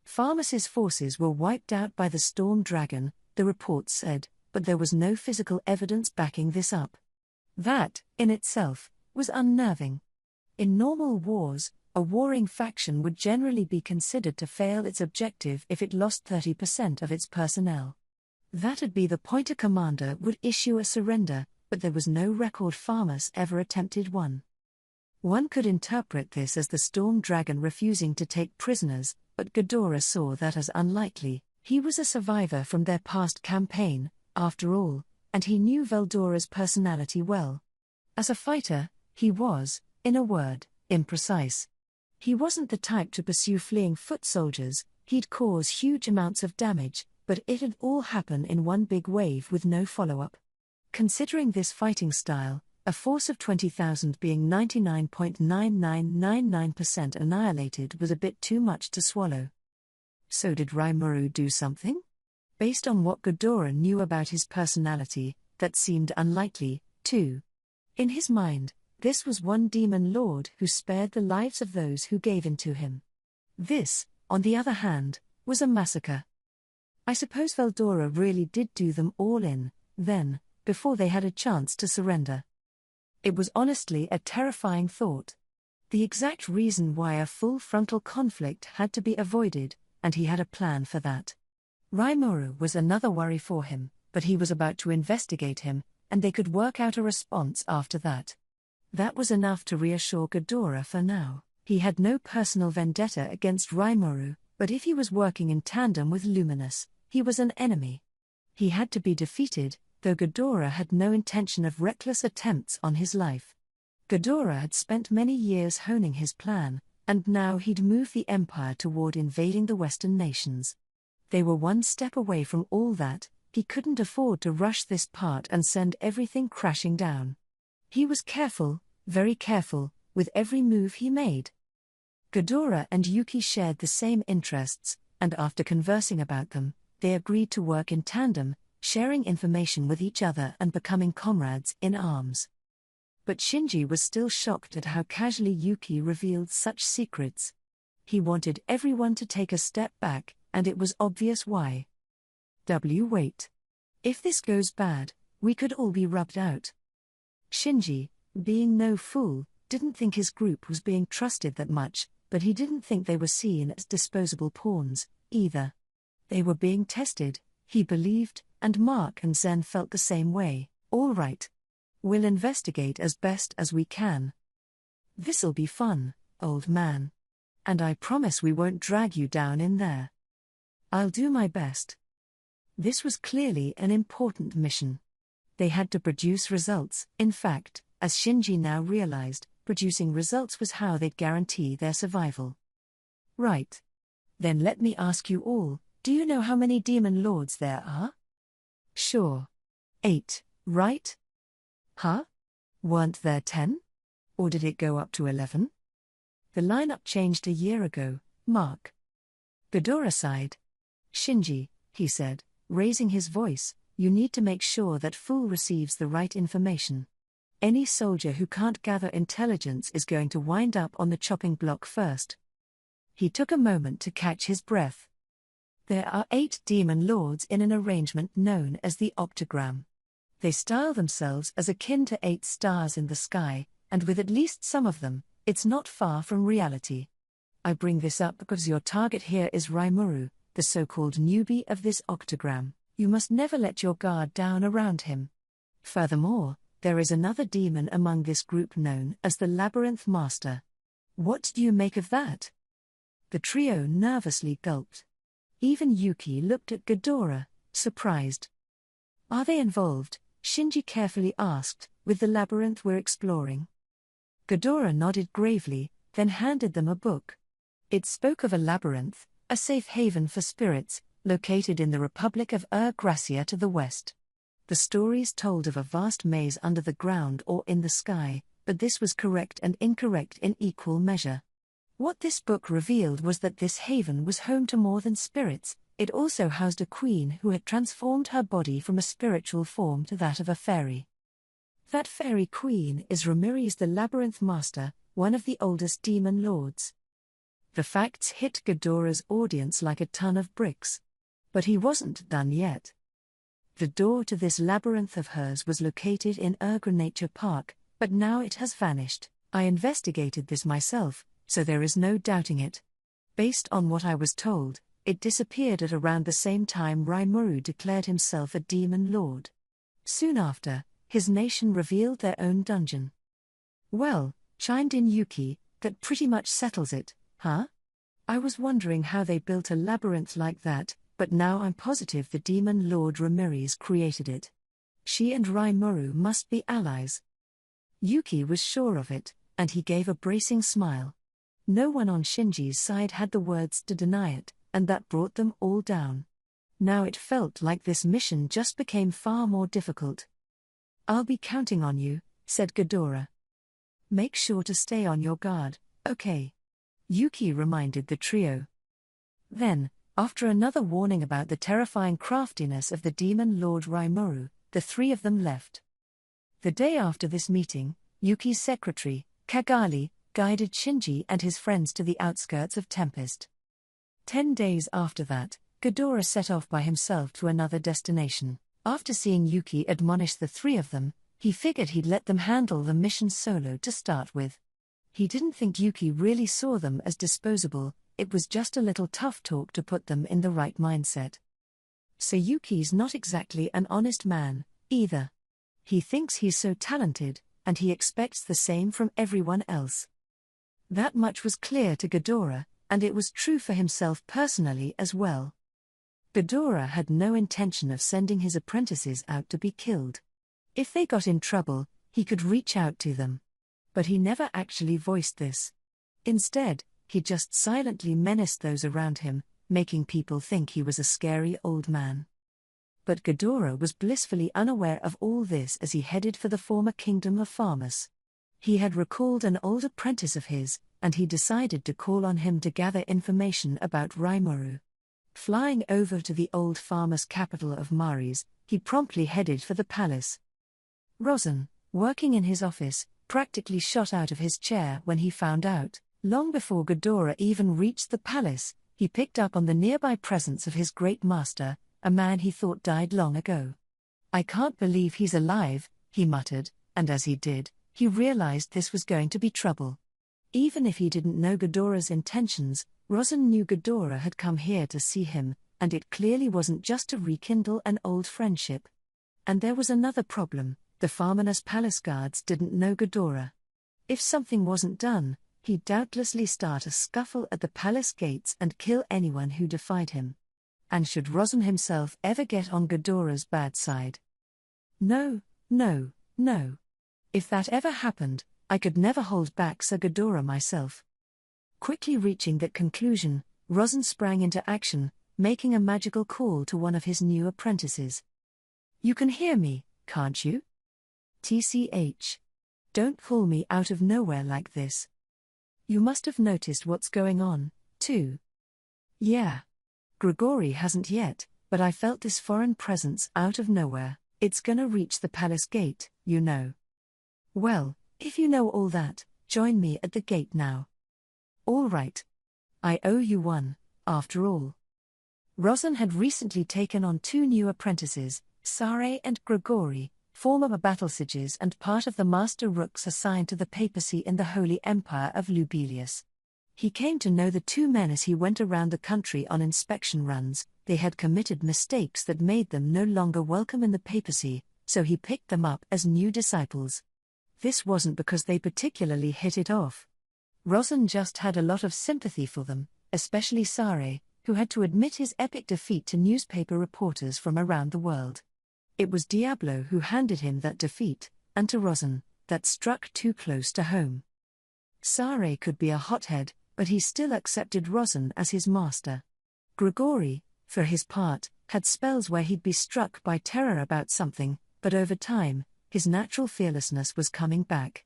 Farmus's forces were wiped out by the storm dragon, the reports said, but there was no physical evidence backing this up. That, in itself, was unnerving. In normal wars, a warring faction would generally be considered to fail its objective if it lost 30% of its personnel. That'd be the point a commander would issue a surrender, but there was no record Farmus ever attempted one. One could interpret this as the storm dragon refusing to take prisoners, but Ghidorah saw that as unlikely. He was a survivor from their past campaign, after all, and he knew Veldorah's personality well. As a fighter, he was, in a word, imprecise. He wasn't the type to pursue fleeing foot soldiers, he'd cause huge amounts of damage, but it'd all happen in one big wave with no follow-up. Considering this fighting style, a force of 20,000 being 99.9999% annihilated was a bit too much to swallow. So did Rimuru do something? Based on what Ghidorah knew about his personality, that seemed unlikely, too. In his mind, this was one demon lord who spared the lives of those who gave in to him. This, on the other hand, was a massacre. I suppose Veldora really did do them all in, then, before they had a chance to surrender. It was honestly a terrifying thought. The exact reason why a full frontal conflict had to be avoided, and he had a plan for that. Rimuru was another worry for him, but he was about to investigate him, and they could work out a response after that. That was enough to reassure Ghidorah for now. He had no personal vendetta against Rimuru, but if he was working in tandem with Luminous, he was an enemy. He had to be defeated, though Ghidorah had no intention of reckless attempts on his life. Ghidorah had spent many years honing his plan, and now he'd move the Empire toward invading the Western nations. They were one step away from all that. He couldn't afford to rush this part and send everything crashing down. He was careful, very careful, with every move he made. Ghidorah and Yuki shared the same interests, and after conversing about them, they agreed to work in tandem, sharing information with each other and becoming comrades in arms. But Shinji was still shocked at how casually Yuki revealed such secrets. He wanted everyone to take a step back, and it was obvious why. Wait. If this goes bad, we could all be rubbed out. Shinji, being no fool, didn't think his group was being trusted that much, but he didn't think they were seen as disposable pawns, either. They were being tested, he believed, and Mark and Zen felt the same way. All right. We'll investigate as best as we can. This'll be fun, old man. And I promise we won't drag you down in there. I'll do my best. This was clearly an important mission. They had to produce results. In fact, as Shinji now realized, producing results was how they'd guarantee their survival. Right. Then let me ask you all, do you know how many demon lords there are? Sure. 8, right? Huh? Weren't there 10? Or did it go up to 11? The lineup changed a year ago, Mark. Ghidorah sighed. Shinji, he said, raising his voice, you need to make sure that Fool receives the right information. Any soldier who can't gather intelligence is going to wind up on the chopping block first. He took a moment to catch his breath. There are 8 demon lords in an arrangement known as the octagram. They style themselves as akin to 8 stars in the sky, and with at least some of them, it's not far from reality. I bring this up because your target here is Rimuru, the so-called newbie of this octagram. You must never let your guard down around him. Furthermore, there is another demon among this group known as the Labyrinth Master. What do you make of that? The trio nervously gulped. Even Yuki looked at Ghidorah, surprised. Are they involved? Shinji carefully asked, with the labyrinth we're exploring. Ghidorah nodded gravely, then handed them a book. It spoke of a labyrinth, a safe haven for spirits, located in the Republic of Gracia to the west. The stories told of a vast maze under the ground or in the sky, but this was correct and incorrect in equal measure. What this book revealed was that this haven was home to more than spirits. It also housed a queen who had transformed her body from a spiritual form to that of a fairy. That fairy queen is Ramirez the Labyrinth Master, one of the oldest demon lords. The facts hit Ghidorah's audience like a ton of bricks. But he wasn't done yet. The door to this labyrinth of hers was located in Nature Park, but now it has vanished. I investigated this myself, so there is no doubting it. Based on what I was told, it disappeared at around the same time Rimuru declared himself a demon lord. Soon after, his nation revealed their own dungeon. Well, chimed in Yuki, that pretty much settles it, huh? I was wondering how they built a labyrinth like that, but now I'm positive the demon lord Ramirez created it. She and Rimuru must be allies. Yuki was sure of it, and he gave a bracing smile. No one on Shinji's side had the words to deny it, and that brought them all down. Now it felt like this mission just became far more difficult. I'll be counting on you, said Ghidorah. Make sure to stay on your guard, okay? Yuki reminded the trio. Then, after another warning about the terrifying craftiness of the demon lord Rimuru, the 3 of them left. The day after this meeting, Yuki's secretary, Kagali, guided Shinji and his friends to the outskirts of Tempest. 10 days after that, Ghidorah set off by himself to another destination. After seeing Yuki admonish the 3 of them, he figured he'd let them handle the mission solo to start with. He didn't think Yuki really saw them as disposable, it was just a little tough talk to put them in the right mindset. So Yuki's not exactly an honest man, either. He thinks he's so talented, and he expects the same from everyone else. That much was clear to Ghidorah, and it was true for himself personally as well. Ghidorah had no intention of sending his apprentices out to be killed. If they got in trouble, he could reach out to them. But he never actually voiced this. Instead, he just silently menaced those around him, making people think he was a scary old man. But Ghidorah was blissfully unaware of all this as he headed for the former kingdom of Farmus. He had recalled an old apprentice of his, and he decided to call on him to gather information about Rimuru. Flying over to the old Farmus capital of Maris, he promptly headed for the palace. Rozen, working in his office, practically shot out of his chair when he found out. Long before Ghidorah even reached the palace, he picked up on the nearby presence of his great master, a man he thought died long ago. "I can't believe he's alive," he muttered, and as he did, he realized this was going to be trouble. Even if he didn't know Ghidorah's intentions, Rozen knew Ghidorah had come here to see him, and it clearly wasn't just to rekindle an old friendship. And there was another problem: the Farmanus palace guards didn't know Ghidorah. If something wasn't done, he'd doubtlessly start a scuffle at the palace gates and kill anyone who defied him. And should Rozen himself ever get on Ghidorah's bad side? No, no, no. If that ever happened, I could never hold back Sir Ghidorah myself. Quickly reaching that conclusion, Rozen sprang into action, making a magical call to one of his new apprentices. "You can hear me, can't you? TCH. Don't pull me out of nowhere like this. You must have noticed what's going on, too." "Yeah. Grigori hasn't yet, but I felt this foreign presence out of nowhere. It's gonna reach the palace gate, you know." "Well, if you know all that, join me at the gate now." "All right. I owe you one, after all." Rozen had recently taken on 2 new apprentices, Sare and Grigori, former battle sages and part of the master rooks assigned to the papacy in the Holy Empire of Lubelius. He came to know the 2 men as he went around the country on inspection runs. They had committed mistakes that made them no longer welcome in the papacy, so he picked them up as new disciples. This wasn't because they particularly hit it off. Rozen just had a lot of sympathy for them, especially Sare, who had to admit his epic defeat to newspaper reporters from around the world. It was Diablo who handed him that defeat, and to Rozen, that struck too close to home. Sare could be a hothead, but he still accepted Rozen as his master. Grigori, for his part, had spells where he'd be struck by terror about something, but over time, his natural fearlessness was coming back.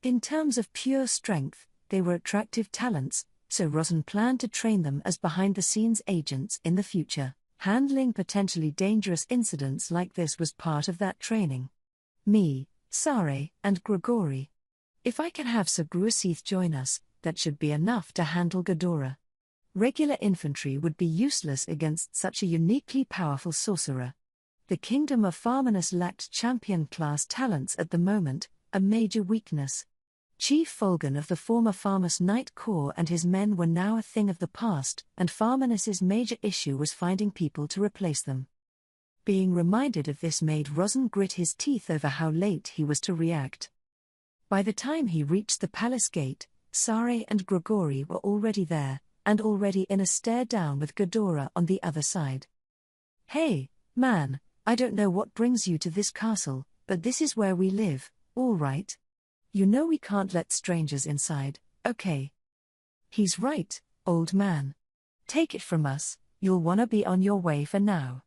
In terms of pure strength, they were attractive talents, so Rozen planned to train them as behind-the-scenes agents in the future. Handling potentially dangerous incidents like this was part of that training. Me, Sare, and Grigori. If I can have Sir Gruasith join us, that should be enough to handle Ghidorah. Regular infantry would be useless against such a uniquely powerful sorcerer. The kingdom of Farmanus lacked champion-class talents at the moment, a major weakness. Chief Fulgon of the former Farmus Knight Corps and his men were now a thing of the past, and Farmanus's major issue was finding people to replace them. Being reminded of this made Rozen grit his teeth over how late he was to react. By the time he reached the palace gate, Sare and Grigori were already there, and already in a stare-down with Ghidorah on the other side. "Hey, man, I don't know what brings you to this castle, but this is where we live, all right? You know we can't let strangers inside, okay?" "He's right, old man. Take it from us, you'll wanna be on your way for now.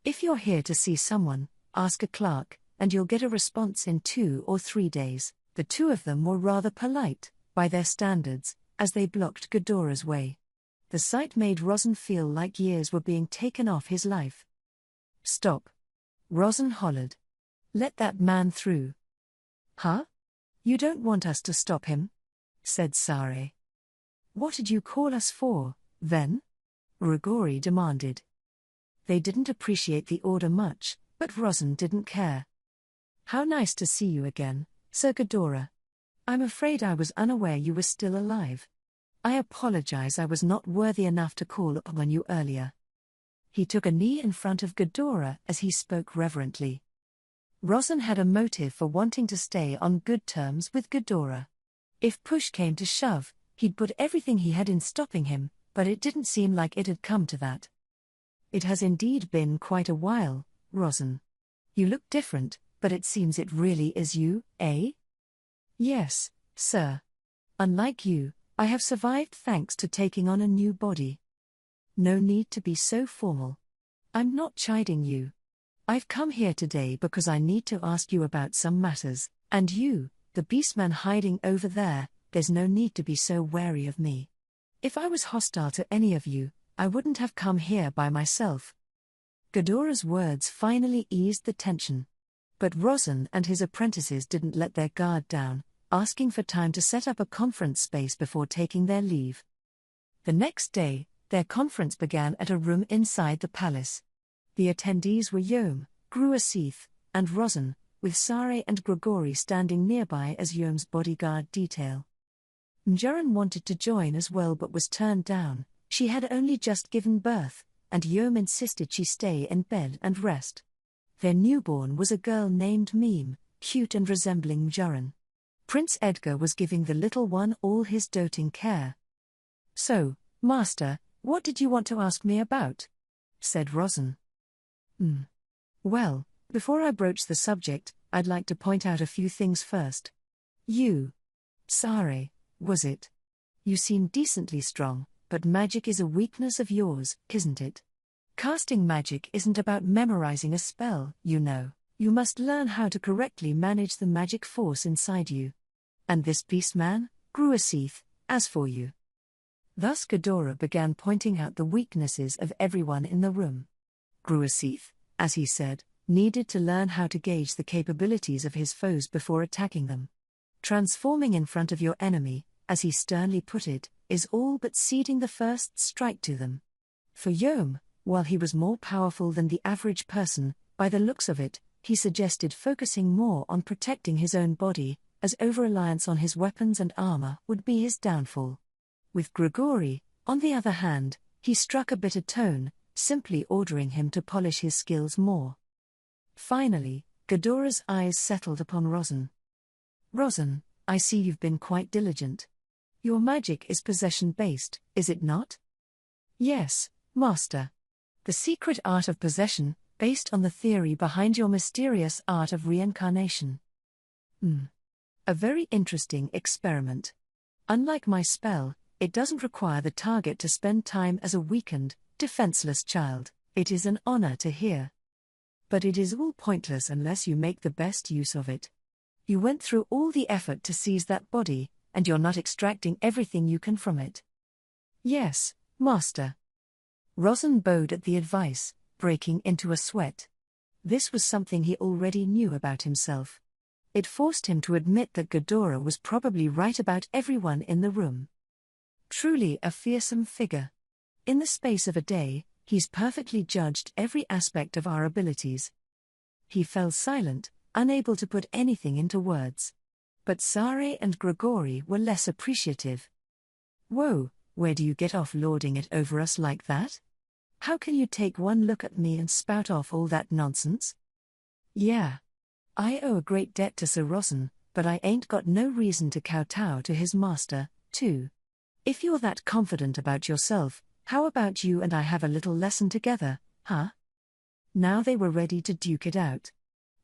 If you're here to see someone, ask a clerk, and you'll get a response in 2 or 3 days." The 2 of them were rather polite, by their standards, as they blocked Ghidorah's way. The sight made Rozen feel like years were being taken off his life. "Stop!" Rozen hollered. "Let that man through." "Huh? You don't want us to stop him?" said Sare. "What did you call us for, then?" Grigori demanded. They didn't appreciate the order much, but Rozen didn't care. "How nice to see you again, Sir Ghidorah. I'm afraid I was unaware you were still alive. I apologize, I was not worthy enough to call upon you earlier. He took a knee in front of Ghidorah as he spoke reverently. Rosin had a motive for wanting to stay on good terms with Ghidorah. If push came to shove, he'd put everything he had in stopping him, but it didn't seem like it had come to that. It has indeed been quite a while, Rosin. You look different, but it seems it really is you, eh? Yes, sir. Unlike you, I have survived thanks to taking on a new body. No need to be so formal. I'm not chiding you. I've come here today because I need to ask you about some matters, and you, the beastman hiding over there, there's no need to be so wary of me. If I was hostile to any of you, I wouldn't have come here by myself. Ghidorah's words finally eased the tension. But Rosin and his apprentices didn't let their guard down, asking for time to set up a conference space before taking their leave. The next day, their conference began at a room inside the palace. The attendees were Yom, Gruasith, and Rosin, with Sare and Grigori standing nearby as Yom's bodyguard detail. Mjurin wanted to join as well but was turned down. She had only just given birth, and Yom insisted she stay in bed and rest. Their newborn was a girl named Meme, cute and resembling Mjurin. Prince Edgar was giving the little one all his doting care. "So, Master, what did you want to ask me about?" said Rosin. Well, before I broach the subject, I'd like to point out a few things first. You, Sare, was it? You seem decently strong, but magic is a weakness of yours, isn't it? Casting magic isn't about memorizing a spell, you know. You must learn how to correctly manage the magic force inside you. And this beastman, Gruasith, as for you. Thus Ghidorah began pointing out the weaknesses of everyone in the room. Gruasith, as he said, needed to learn how to gauge the capabilities of his foes before attacking them. Transforming in front of your enemy, as he sternly put it, is all but ceding the first strike to them. For Yom, while he was more powerful than the average person, by the looks of it, he suggested focusing more on protecting his own body, as over-reliance on his weapons and armor would be his downfall. With Grigori, on the other hand, he struck a bitter tone, simply ordering him to polish his skills more. Finally, Ghidorah's eyes settled upon Rosin. "Rosin, I see you've been quite diligent. Your magic is possession-based, is it not?" "Yes, Master. The secret art of possession, based on the theory behind your mysterious art of reincarnation." A very interesting experiment. Unlike my spell, it doesn't require the target to spend time as a weakened, defenseless child. It is an honor to hear. But it is all pointless unless you make the best use of it. You went through all the effort to seize that body, and you're not extracting everything you can from it. "Yes, Master." Rosin bowed at the advice, breaking into a sweat. This was something he already knew about himself. It forced him to admit that Ghidorah was probably right about everyone in the room. Truly a fearsome figure. In the space of a day, he's perfectly judged every aspect of our abilities. He fell silent, unable to put anything into words. But Sare and Grigori were less appreciative. "Whoa, where do you get off lording it over us like that? How can you take one look at me and spout off all that nonsense?" "Yeah. I owe a great debt to Sir Rosin, but I ain't got no reason to kowtow to his master, too. If you're that confident about yourself, how about you and I have a little lesson together, huh?" Now they were ready to duke it out.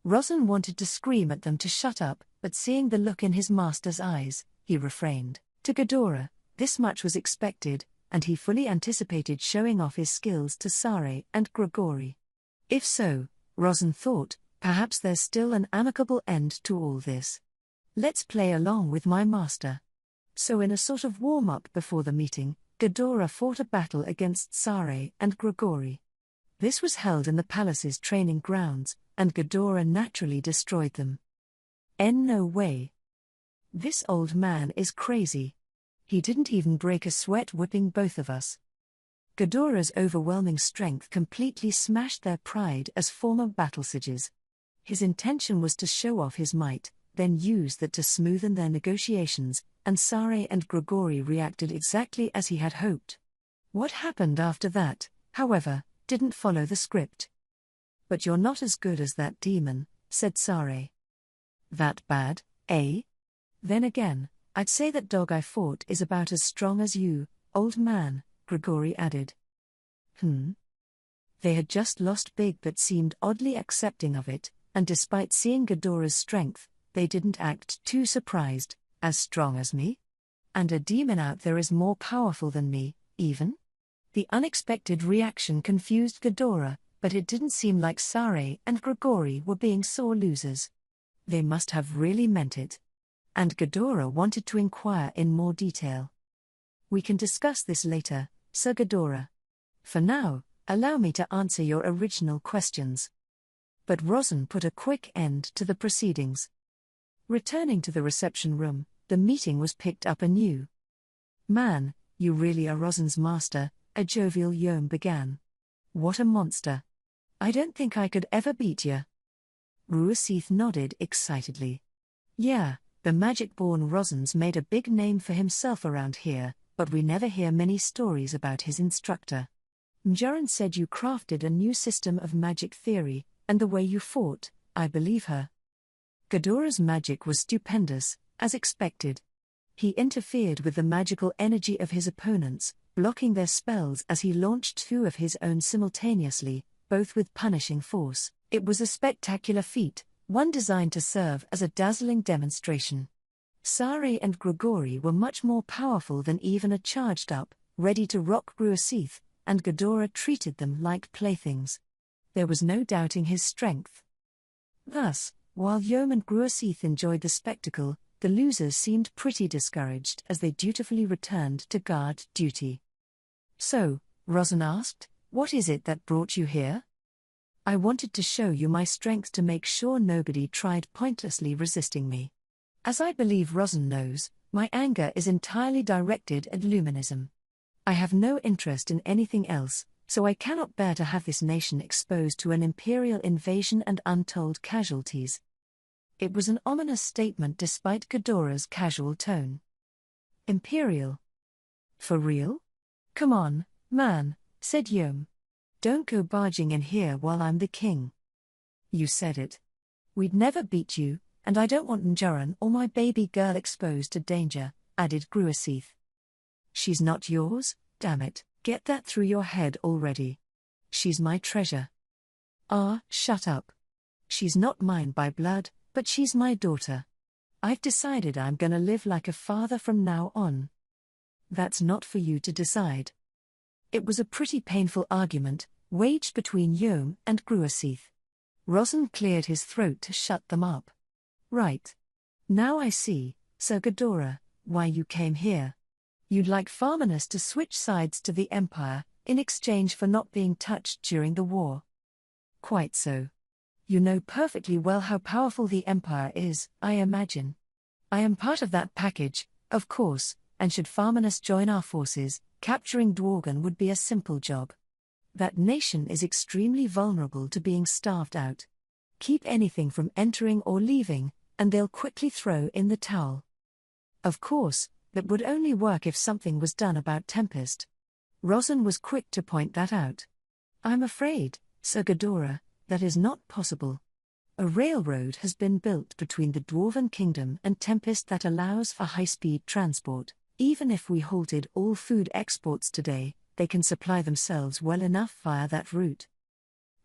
Rosin wanted to scream at them to shut up, but seeing the look in his master's eyes, he refrained. To Ghidorah, this much was expected, and he fully anticipated showing off his skills to Sare and Grigori. If so, Rosin thought, perhaps there's still an amicable end to all this. Let's play along with my master. So in a sort of warm-up before the meeting, Ghidorah fought a battle against Sare and Grigori. This was held in the palace's training grounds, and Ghidorah naturally destroyed them. No way. This old man is crazy. He didn't even break a sweat whipping both of us. Ghidorah's overwhelming strength completely smashed their pride as former battle sages. His intention was to show off his might, then used that to smoothen their negotiations, and Sare and Grigori reacted exactly as he had hoped. What happened after that, however, didn't follow the script. "But you're not as good as that demon," said Sare. "That bad, eh? Then again, I'd say that dog I fought is about as strong as you, old man," Grigori added. They had just lost big but seemed oddly accepting of it, and despite seeing Ghidorah's strength, they didn't act too surprised. "As strong as me? And a demon out there is more powerful than me, even?" The unexpected reaction confused Ghidorah, but it didn't seem like Sare and Grigori were being sore losers. They must have really meant it. And Ghidorah wanted to inquire in more detail. "We can discuss this later, Sir Ghidorah. For now, allow me to answer your original questions." But Rosin put a quick end to the proceedings. Returning to the reception room, the meeting was picked up anew. "Man, you really are Rosin's master," a jovial Yom began. "What a monster. I don't think I could ever beat ya." Ruaseeth nodded excitedly. "Yeah, the magic-born Rosin's made a big name for himself around here, but we never hear many stories about his instructor. Mjaran said you crafted a new system of magic theory, and the way you fought, I believe her." Ghidorah's magic was stupendous, as expected. He interfered with the magical energy of his opponents, blocking their spells as he launched two of his own simultaneously, both with punishing force. It was a spectacular feat, one designed to serve as a dazzling demonstration. Sare and Grigori were much more powerful than even a charged-up, ready-to-rock Ruaseeth, and Ghidorah treated them like playthings. There was no doubting his strength. Thus, while Yom and Ruaseeth enjoyed the spectacle, the losers seemed pretty discouraged as they dutifully returned to guard duty. "So," Rosin asked, "what is it that brought you here?" "I wanted to show you my strength to make sure nobody tried pointlessly resisting me. As I believe Rosin knows, my anger is entirely directed at Luminism. I have no interest in anything else, so I cannot bear to have this nation exposed to an imperial invasion and untold casualties." It was an ominous statement despite Ghidorah's casual tone. "Imperial? For real? Come on, man," said Yom. "Don't go barging in here while I'm the king." "You said it. We'd never beat you, and I don't want Njaran or my baby girl exposed to danger," added Ruaseeth. "She's not yours, damn it, get that through your head already. She's my treasure." "Ah, shut up. She's not mine by blood, but she's my daughter. I've decided I'm gonna live like a father from now on." "That's not for you to decide." It was a pretty painful argument, waged between Yom and Ruaseeth. Rosin cleared his throat to shut them up. "Right. Now I see, Sir Ghidorah, why you came here. You'd like Farminus to switch sides to the Empire, in exchange for not being touched during the war." "Quite so. You know perfectly well how powerful the Empire is, I imagine. I am part of that package, of course, and should Farminus join our forces, capturing Dworgen would be a simple job. That nation is extremely vulnerable to being starved out. Keep anything from entering or leaving, and they'll quickly throw in the towel. Of course, that would only work if something was done about Tempest." Rosin was quick to point that out. "I'm afraid, Sir Ghidorah, that is not possible. A railroad has been built between the Dwarven Kingdom and Tempest that allows for high-speed transport. Even if we halted all food exports today, they can supply themselves well enough via that route.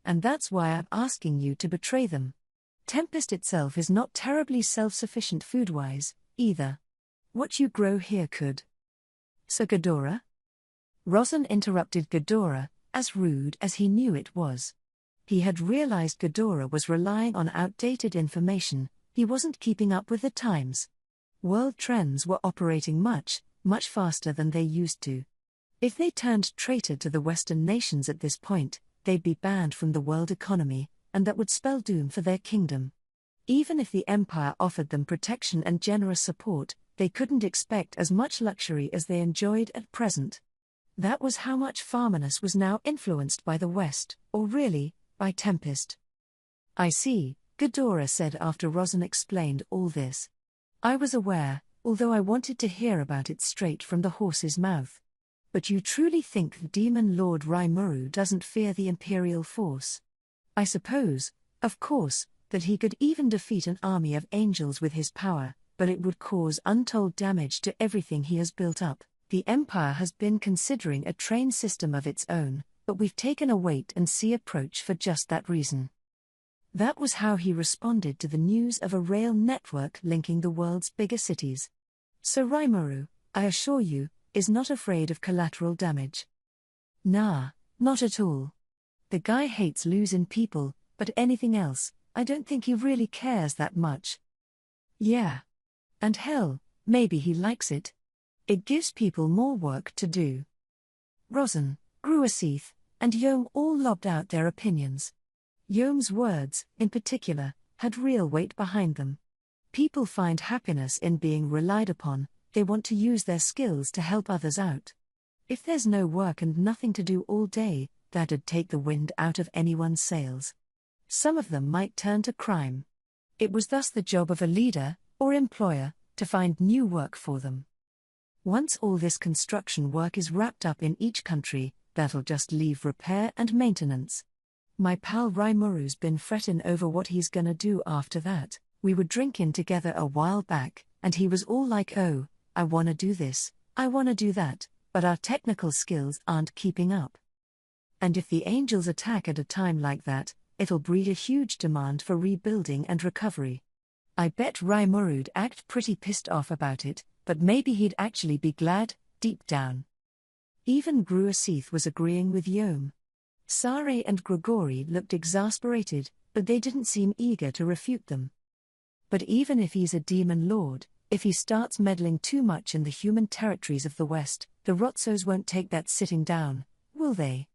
And that's why I'm asking you to betray them. Tempest itself is not terribly self-sufficient food-wise, either. What you grow here could." "Sir Ghidorah?" Rosin interrupted Ghidorah, as rude as he knew it was. He had realized Ghidorah was relying on outdated information, he wasn't keeping up with the times. World trends were operating much faster than they used to. If they turned traitor to the Western nations at this point, they'd be banned from the world economy, and that would spell doom for their kingdom. Even if the Empire offered them protection and generous support, they couldn't expect as much luxury as they enjoyed at present. That was how much Farminus was now influenced by the West, or really, by Tempest. "I see," Ghidorah said after Rosin explained all this. I was aware, although I wanted to hear about it straight from the horse's mouth. But you truly think the Demon Lord Rimuru doesn't fear the Imperial force? I suppose, of course, that he could even defeat an army of angels with his power, but it would cause untold damage to everything he has built up. The Empire has been considering a train system of its own, but we've taken a wait-and-see approach for just that reason. That was how he responded to the news of a rail network linking the world's bigger cities. So Rimuru, I assure you, is not afraid of collateral damage. Nah, not at all. The guy hates losing people, but anything else, I don't think he really cares that much. Yeah. And hell, maybe he likes it. It gives people more work to do. Rosin, Gruasith, and Yom all lobbed out their opinions. Yom's words, in particular, had real weight behind them. People find happiness in being relied upon, they want to use their skills to help others out. If there's no work and nothing to do all day, that'd take the wind out of anyone's sails. Some of them might turn to crime. It was thus the job of a leader, or employer, to find new work for them. Once all this construction work is wrapped up in each country, that'll just leave repair and maintenance. My pal Rimuru's been fretting over what he's gonna do after that. We were drinking together a while back, and he was all like, oh, I wanna do this, I wanna do that, but our technical skills aren't keeping up. And if the angels attack at a time like that, it'll breed a huge demand for rebuilding and recovery. I bet Rimuru'd act pretty pissed off about it, but maybe he'd actually be glad, deep down. Even Gruasith was agreeing with Yom. Sare and Grigori looked exasperated, but they didn't seem eager to refute them. But even if he's a demon lord, if he starts meddling too much in the human territories of the West, the Rotsos won't take that sitting down, will they?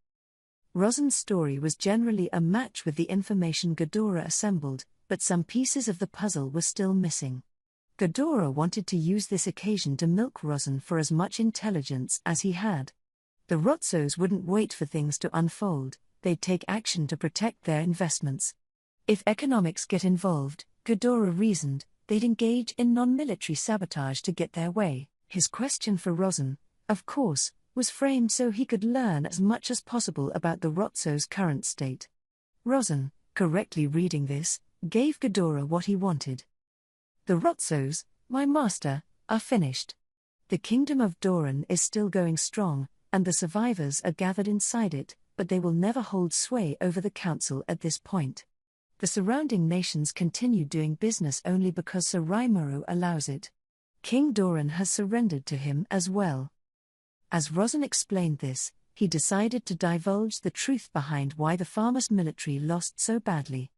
Rosin's story was generally a match with the information Ghidorah assembled, but some pieces of the puzzle were still missing. Ghidorah wanted to use this occasion to milk Rosin for as much intelligence as he had. The Rotsos wouldn't wait for things to unfold, they'd take action to protect their investments. If economics get involved, Ghidorah reasoned, they'd engage in non-military sabotage to get their way. His question for Rosin, of course, was framed so he could learn as much as possible about the Rotsos' current state. Rosin, correctly reading this, gave Ghidorah what he wanted. The Rotsos, my master, are finished. The kingdom of Doran is still going strong, and the survivors are gathered inside it, but they will never hold sway over the council at this point. The surrounding nations continue doing business only because Sir Rimuru allows it. King Doran has surrendered to him as well. As Rosin explained this, he decided to divulge the truth behind why the Farmers military lost so badly.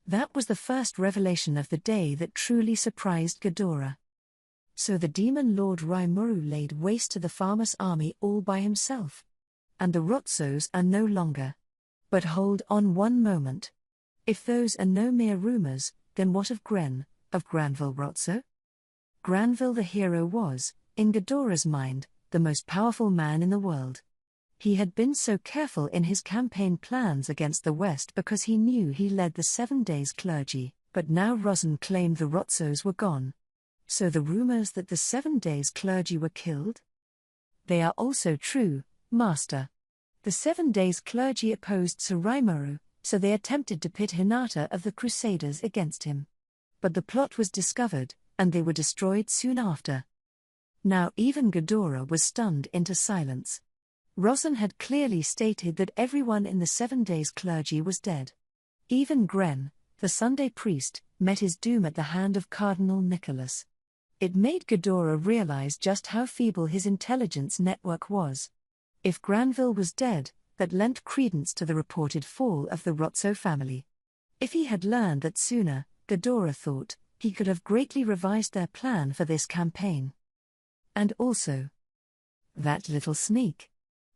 That was the first revelation of the day that truly surprised Ghidorah. So the demon Lord Rimuru laid waste to the Farmers' army all by himself. And the Rotsos are no longer. But hold on one moment. If those are no mere rumors, then what of Granville Rotso? Granville the hero was, in Ghidorah's mind, the most powerful man in the world. He had been so careful in his campaign plans against the West because he knew he led the 7 Days clergy, but now Rosin claimed the Rotsos were gone. So the rumors that the 7 Days clergy were killed? They are also true, Master. The 7 Days clergy opposed Sir Rimuru, so they attempted to pit Hinata of the Crusaders against him. But the plot was discovered, and they were destroyed soon after. Now even Ghidorah was stunned into silence. Rosin had clearly stated that everyone in the 7 Days clergy was dead. Even Gren, the Sunday priest, met his doom at the hand of Cardinal Nicholas. It made Ghidorah realize just how feeble his intelligence network was. If Granville was dead, that lent credence to the reported fall of the Rotso family. If he had learned that sooner, Ghidorah thought, he could have greatly revised their plan for this campaign. And also, that little sneak.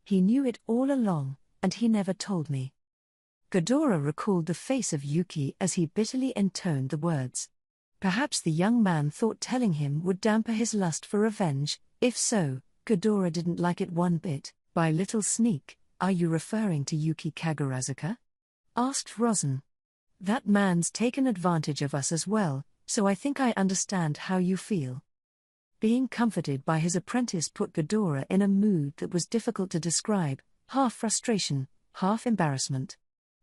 He knew it all along, and he never told me. Ghidorah recalled the face of Yuki as he bitterly intoned the words. Perhaps the young man thought telling him would damper his lust for revenge. If so, Ghidorah didn't like it one bit. By little sneak, are you referring to Yuki Kagurazuka? Asked Rosin. That man's taken advantage of us as well, so I think I understand how you feel. Being comforted by his apprentice put Ghidorah in a mood that was difficult to describe, half frustration, half embarrassment.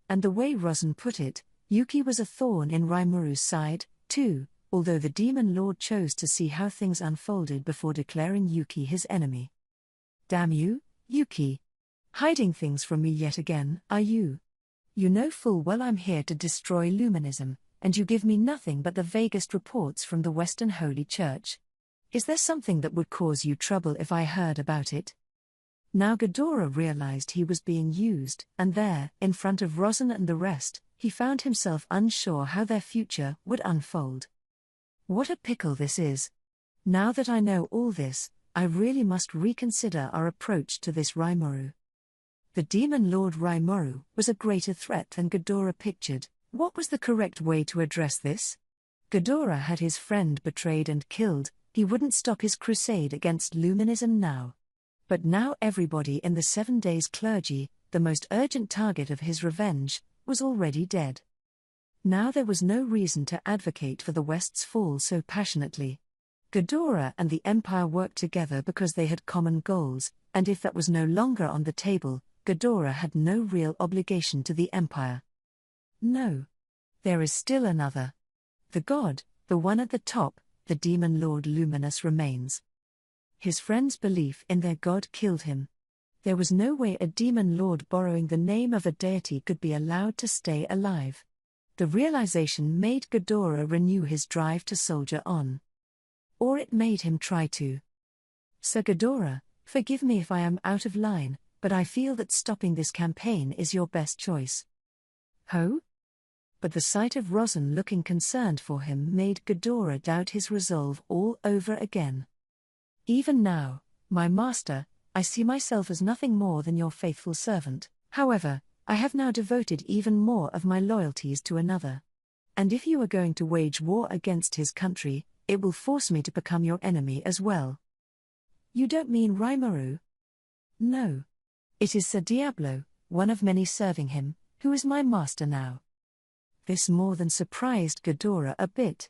And the way Rozen put it, Yuki was a thorn in Rimuru's side, too, although the Demon Lord chose to see how things unfolded before declaring Yuki his enemy. Damn you, Yuki! Hiding things from me yet again, are you? You know full well I'm here to destroy Luminism, and you give me nothing but the vaguest reports from the Western Holy Church. Is there something that would cause you trouble if I heard about it? Now Ghidorah realized he was being used, and there, in front of Rozen and the rest, he found himself unsure how their future would unfold. What a pickle this is! Now that I know all this, I really must reconsider our approach to this Rimuru. The Demon Lord Rimuru was a greater threat than Ghidorah pictured. What was the correct way to address this? Ghidorah had his friend betrayed and killed, he wouldn't stop his crusade against Luminism now. But now everybody in the 7 Days clergy, the most urgent target of his revenge, was already dead. Now there was no reason to advocate for the West's fall so passionately. Ghidorah and the Empire worked together because they had common goals, and if that was no longer on the table, Ghidorah had no real obligation to the Empire. No. There is still another. The god, the one at the top, the Demon Lord Luminous remains. His friends' belief in their god killed him. There was no way a Demon Lord borrowing the name of a deity could be allowed to stay alive. The realization made Ghidorah renew his drive to soldier on. Or it made him try to. Sir Ghidorah, forgive me if I am out of line, but I feel that stopping this campaign is your best choice. Ho? But the sight of Rozen looking concerned for him made Ghidorah doubt his resolve all over again. Even now, my master, I see myself as nothing more than your faithful servant. However, I have now devoted even more of my loyalties to another. And if you are going to wage war against his country, it will force me to become your enemy as well. You don't mean Rimuru? No. It is Sir Diablo, one of many serving him, who is my master now. This more than surprised Ghidorah a bit.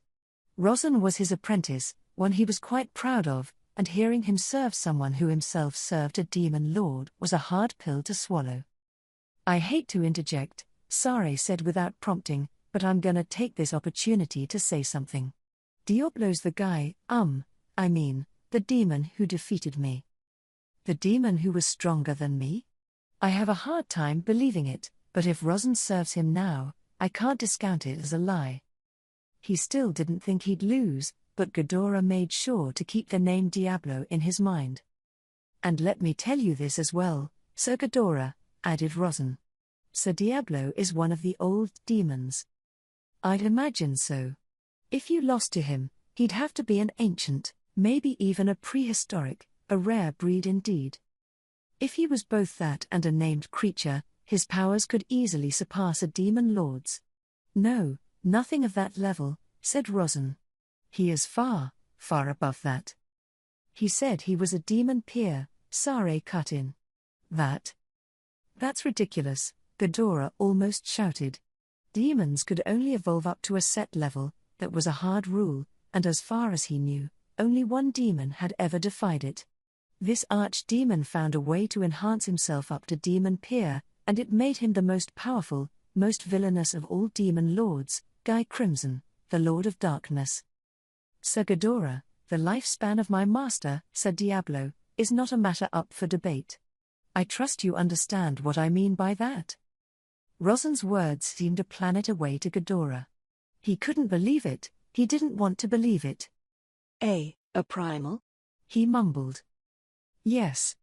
Rozen was his apprentice, one he was quite proud of, and hearing him serve someone who himself served a demon lord was a hard pill to swallow. I hate to interject, Sare said without prompting, but I'm gonna take this opportunity to say something. Diablo's the guy, the demon who defeated me. The demon who was stronger than me? I have a hard time believing it, but if Rozen serves him now, I can't discount it as a lie. He still didn't think he'd lose, but Ghidorah made sure to keep the name Diablo in his mind. And let me tell you this as well, Sir Ghidorah, added Rozen. Sir Diablo is one of the old demons. I'd imagine so. If you lost to him, he'd have to be an ancient, maybe even a prehistoric, a rare breed indeed. If he was both that and a named creature, his powers could easily surpass a demon lord's. No, nothing of that level, said Rozen. He is far, far above that. He said he was a demon peer, Sare cut in. That's ridiculous, Ghidorah almost shouted. Demons could only evolve up to a set level, that was a hard rule, and as far as he knew, only one demon had ever defied it. This archdemon found a way to enhance himself up to demon peer, and it made him the most powerful, most villainous of all demon lords, Guy Crimson, the Lord of Darkness. Sir Ghidorah, the lifespan of my master, said Diablo, is not a matter up for debate. I trust you understand what I mean by that. Rozen's words seemed a planet away to Ghidorah. He couldn't believe it, he didn't want to believe it. A primal? He mumbled. Yes.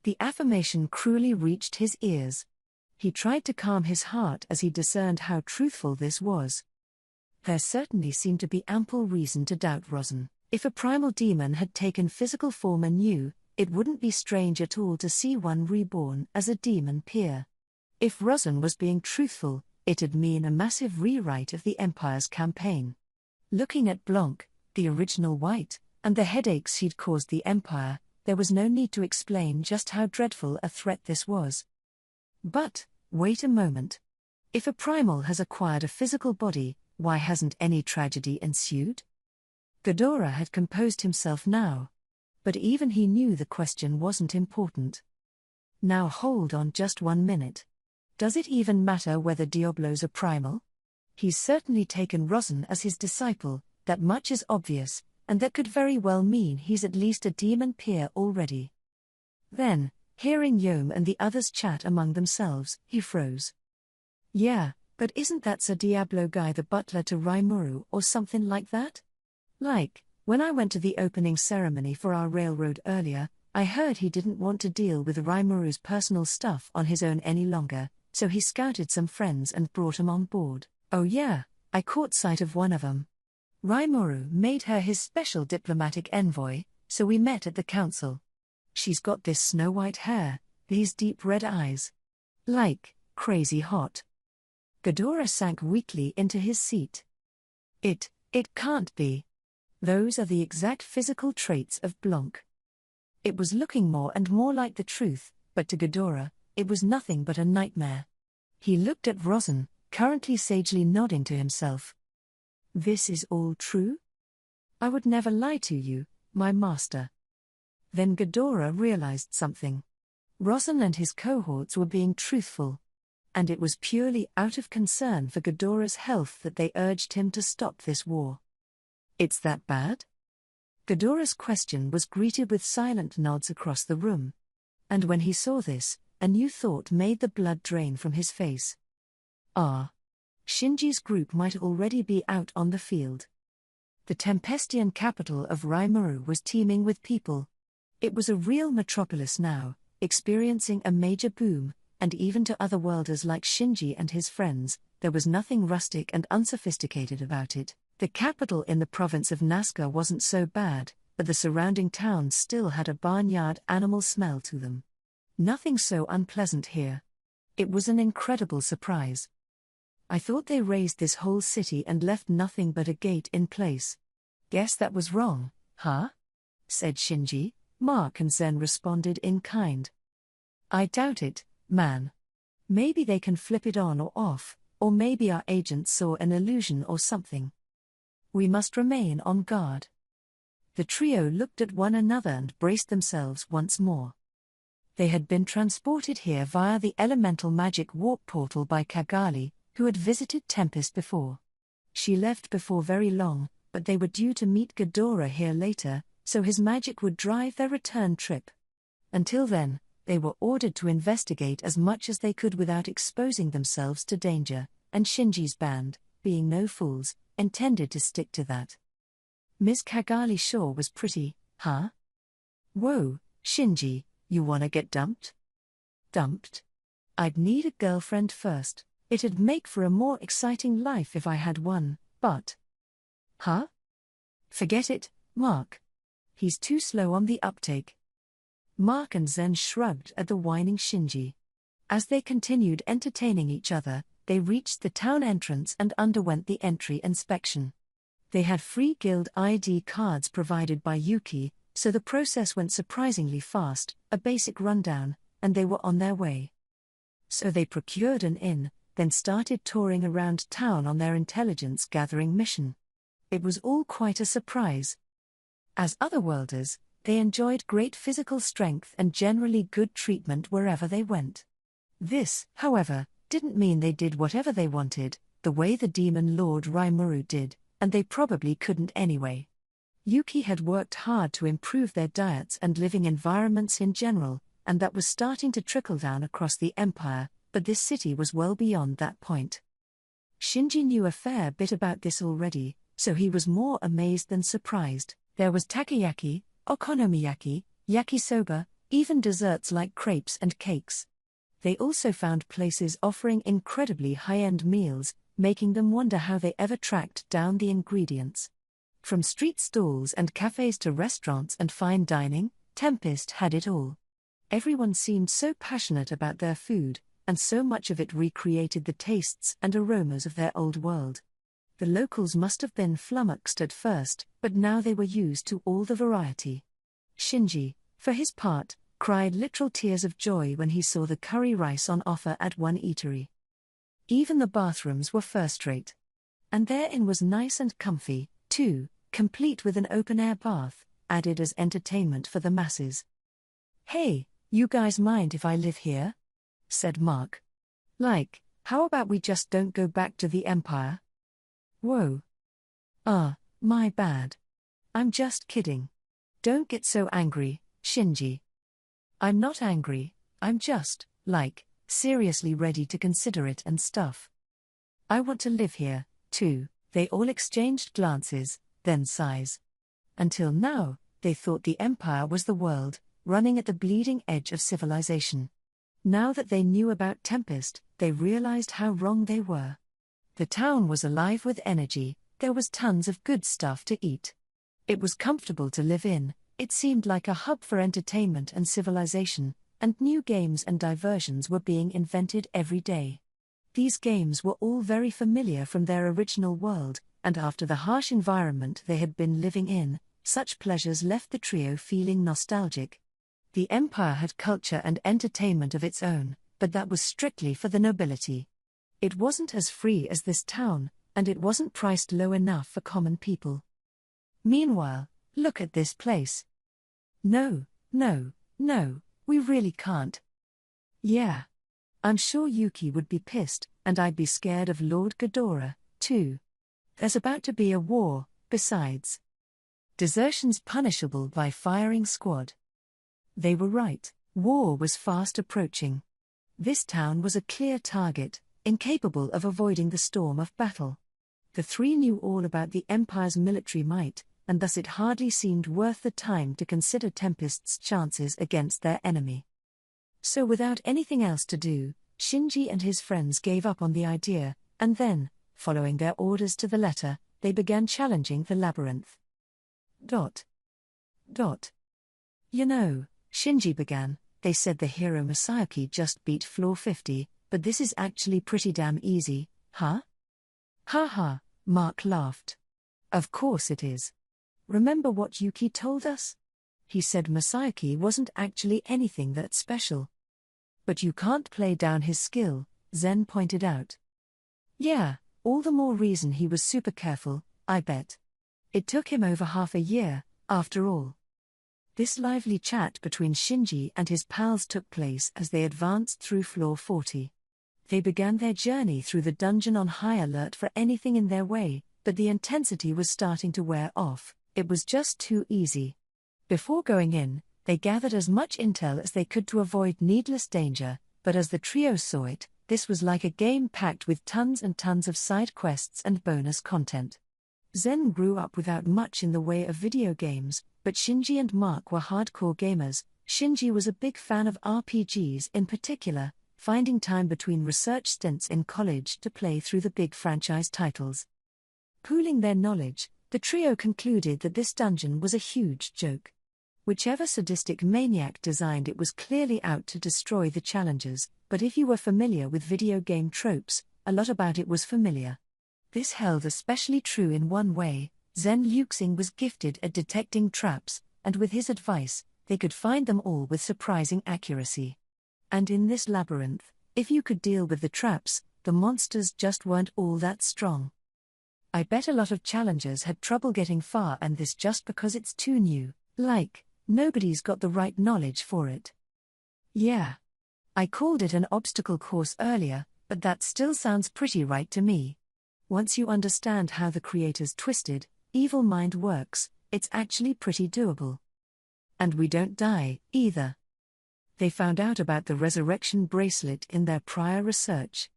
The affirmation cruelly reached his ears. He tried to calm his heart as he discerned how truthful this was. There certainly seemed to be ample reason to doubt Rozen. If a primal demon had taken physical form anew, it wouldn't be strange at all to see one reborn as a demon peer. If Rozen was being truthful, it'd mean a massive rewrite of the Empire's campaign. Looking at Blanc, the original White, and the headaches he'd caused the Empire, there was no need to explain just how dreadful a threat this was. But, wait a moment. If a primal has acquired a physical body, why hasn't any tragedy ensued? Ghidorah had composed himself now. But even he knew the question wasn't important. Now hold on just 1 minute. Does it even matter whether Diablo's a primal? He's certainly taken Rosin as his disciple, that much is obvious, and that could very well mean he's at least a demon peer already. Then, hearing Yom and the others chat among themselves, he froze. Yeah, but isn't that Sir Diablo guy the butler to Rimuru or something like that? Like, when I went to the opening ceremony for our railroad earlier, I heard he didn't want to deal with Rimuru's personal stuff on his own any longer, so he scouted some friends and brought 'em on board. Oh yeah, I caught sight of one of 'em. Rimuru made her his special diplomatic envoy, so we met at the council. She's got this snow-white hair, these deep red eyes. Like, crazy hot. Ghidorah sank weakly into his seat. It can't be. Those are the exact physical traits of Blanc. It was looking more and more like the truth, but to Ghidorah, it was nothing but a nightmare. He looked at Rosin, currently sagely nodding to himself. This is all true? I would never lie to you, my master. Then Ghidorah realized something. Rosin and his cohorts were being truthful. And it was purely out of concern for Ghidorah's health that they urged him to stop this war. It's that bad? Ghidorah's question was greeted with silent nods across the room. And when he saw this, a new thought made the blood drain from his face. Shinji's group might already be out on the field. The Tempestian capital of Rimuru was teeming with people. It was a real metropolis now, experiencing a major boom, and even to otherworlders like Shinji and his friends, there was nothing rustic and unsophisticated about it. The capital in the province of Nazca wasn't so bad, but the surrounding towns still had a barnyard animal smell to them. Nothing so unpleasant here. It was an incredible surprise. I thought they razed this whole city and left nothing but a gate in place. Guess that was wrong, huh? Said Shinji. Mark and Zen responded in kind. I doubt it, man. Maybe they can flip it on or off, or maybe our agents saw an illusion or something. We must remain on guard. The trio looked at one another and braced themselves once more. They had been transported here via the elemental magic warp portal by Cagali, who had visited Tempest before. She left before very long, but they were due to meet Ghidorah here later, so his magic would drive their return trip. Until then, they were ordered to investigate as much as they could without exposing themselves to danger, and Shinji's band, being no fools, intended to stick to that. Miss Cagali sure was pretty, huh? Whoa, Shinji, you wanna get dumped? Dumped? I'd need a girlfriend first. It'd make for a more exciting life if I had one, but... Huh? Forget it, Mark. He's too slow on the uptake. Mark and Zen shrugged at the whining Shinji. As they continued entertaining each other, they reached the town entrance and underwent the entry inspection. They had free guild ID cards provided by Yuki, so the process went surprisingly fast, a basic rundown, and they were on their way. So they procured an inn, then started touring around town on their intelligence-gathering mission. It was all quite a surprise. As otherworlders, they enjoyed great physical strength and generally good treatment wherever they went. This, however, didn't mean they did whatever they wanted, the way the demon lord Rimuru did, and they probably couldn't anyway. Yuki had worked hard to improve their diets and living environments in general, and that was starting to trickle down across the empire, but this city was well beyond that point. Shinji knew a fair bit about this already, so he was more amazed than surprised. There was takoyaki, okonomiyaki, yakisoba, even desserts like crepes and cakes. They also found places offering incredibly high-end meals, making them wonder how they ever tracked down the ingredients. From street stalls and cafes to restaurants and fine dining, Tempest had it all. Everyone seemed so passionate about their food, and so much of it recreated the tastes and aromas of their old world. The locals must have been flummoxed at first, but now they were used to all the variety. Shinji, for his part, cried literal tears of joy when he saw the curry rice on offer at one eatery. Even the bathrooms were first-rate. And therein was nice and comfy, too, complete with an open-air bath, added as entertainment for the masses. "Hey, you guys mind if I live here?" said Mark. "Like, how about we just don't go back to the Empire?" "Whoa. My bad. I'm just kidding. Don't get so angry, Shinji." "I'm not angry, I'm just, seriously ready to consider it and stuff. I want to live here, too." They all exchanged glances, then sighs. Until now, they thought the Empire was the world, running at the bleeding edge of civilization. Now that they knew about Tempest, they realized how wrong they were. The town was alive with energy, there was tons of good stuff to eat. It was comfortable to live in, it seemed like a hub for entertainment and civilization, and new games and diversions were being invented every day. These games were all very familiar from their original world, and after the harsh environment they had been living in, such pleasures left the trio feeling nostalgic. The Empire had culture and entertainment of its own, but that was strictly for the nobility. It wasn't as free as this town, and it wasn't priced low enough for common people. Meanwhile, look at this place. No, we really can't. Yeah. I'm sure Yuki would be pissed, and I'd be scared of Lord Ghidorah, too. There's about to be a war, besides. Desertion's punishable by firing squad. They were right, war was fast approaching. This town was a clear target, incapable of avoiding the storm of battle. The three knew all about the Empire's military might, and thus it hardly seemed worth the time to consider Tempest's chances against their enemy. So without anything else to do, Shinji and his friends gave up on the idea, and then, following their orders to the letter, they began challenging the labyrinth. You know, Shinji began, they said the hero Masayuki just beat floor 50, but this is actually pretty damn easy, huh? Ha, Mark laughed. Of course it is. Remember what Yuki told us? He said Masayuki wasn't actually anything that special. But you can't play down his skill, Zen pointed out. Yeah, all the more reason he was super careful, I bet. It took him over half a year, after all. This lively chat between Shinji and his pals took place as they advanced through floor 40. They began their journey through the dungeon on high alert for anything in their way, but the intensity was starting to wear off, it was just too easy. Before going in, they gathered as much intel as they could to avoid needless danger, but as the trio saw it, this was like a game packed with tons and tons of side quests and bonus content. Zen grew up without much in the way of video games, but Shinji and Mark were hardcore gamers. Shinji was a big fan of RPGs in particular, finding time between research stints in college to play through the big franchise titles. Pooling their knowledge, the trio concluded that this dungeon was a huge joke. Whichever sadistic maniac designed it was clearly out to destroy the challengers, but if you were familiar with video game tropes, a lot about it was familiar. This held especially true in one way: Zen Luxing was gifted at detecting traps, and with his advice, they could find them all with surprising accuracy. And in this labyrinth, if you could deal with the traps, the monsters just weren't all that strong. I bet a lot of challengers had trouble getting far, and this just because it's too new, nobody's got the right knowledge for it. Yeah. I called it an obstacle course earlier, but that still sounds pretty right to me. Once you understand how the creator's twisted, evil mind works, it's actually pretty doable. And we don't die, either. They found out about the resurrection bracelet in their prior research.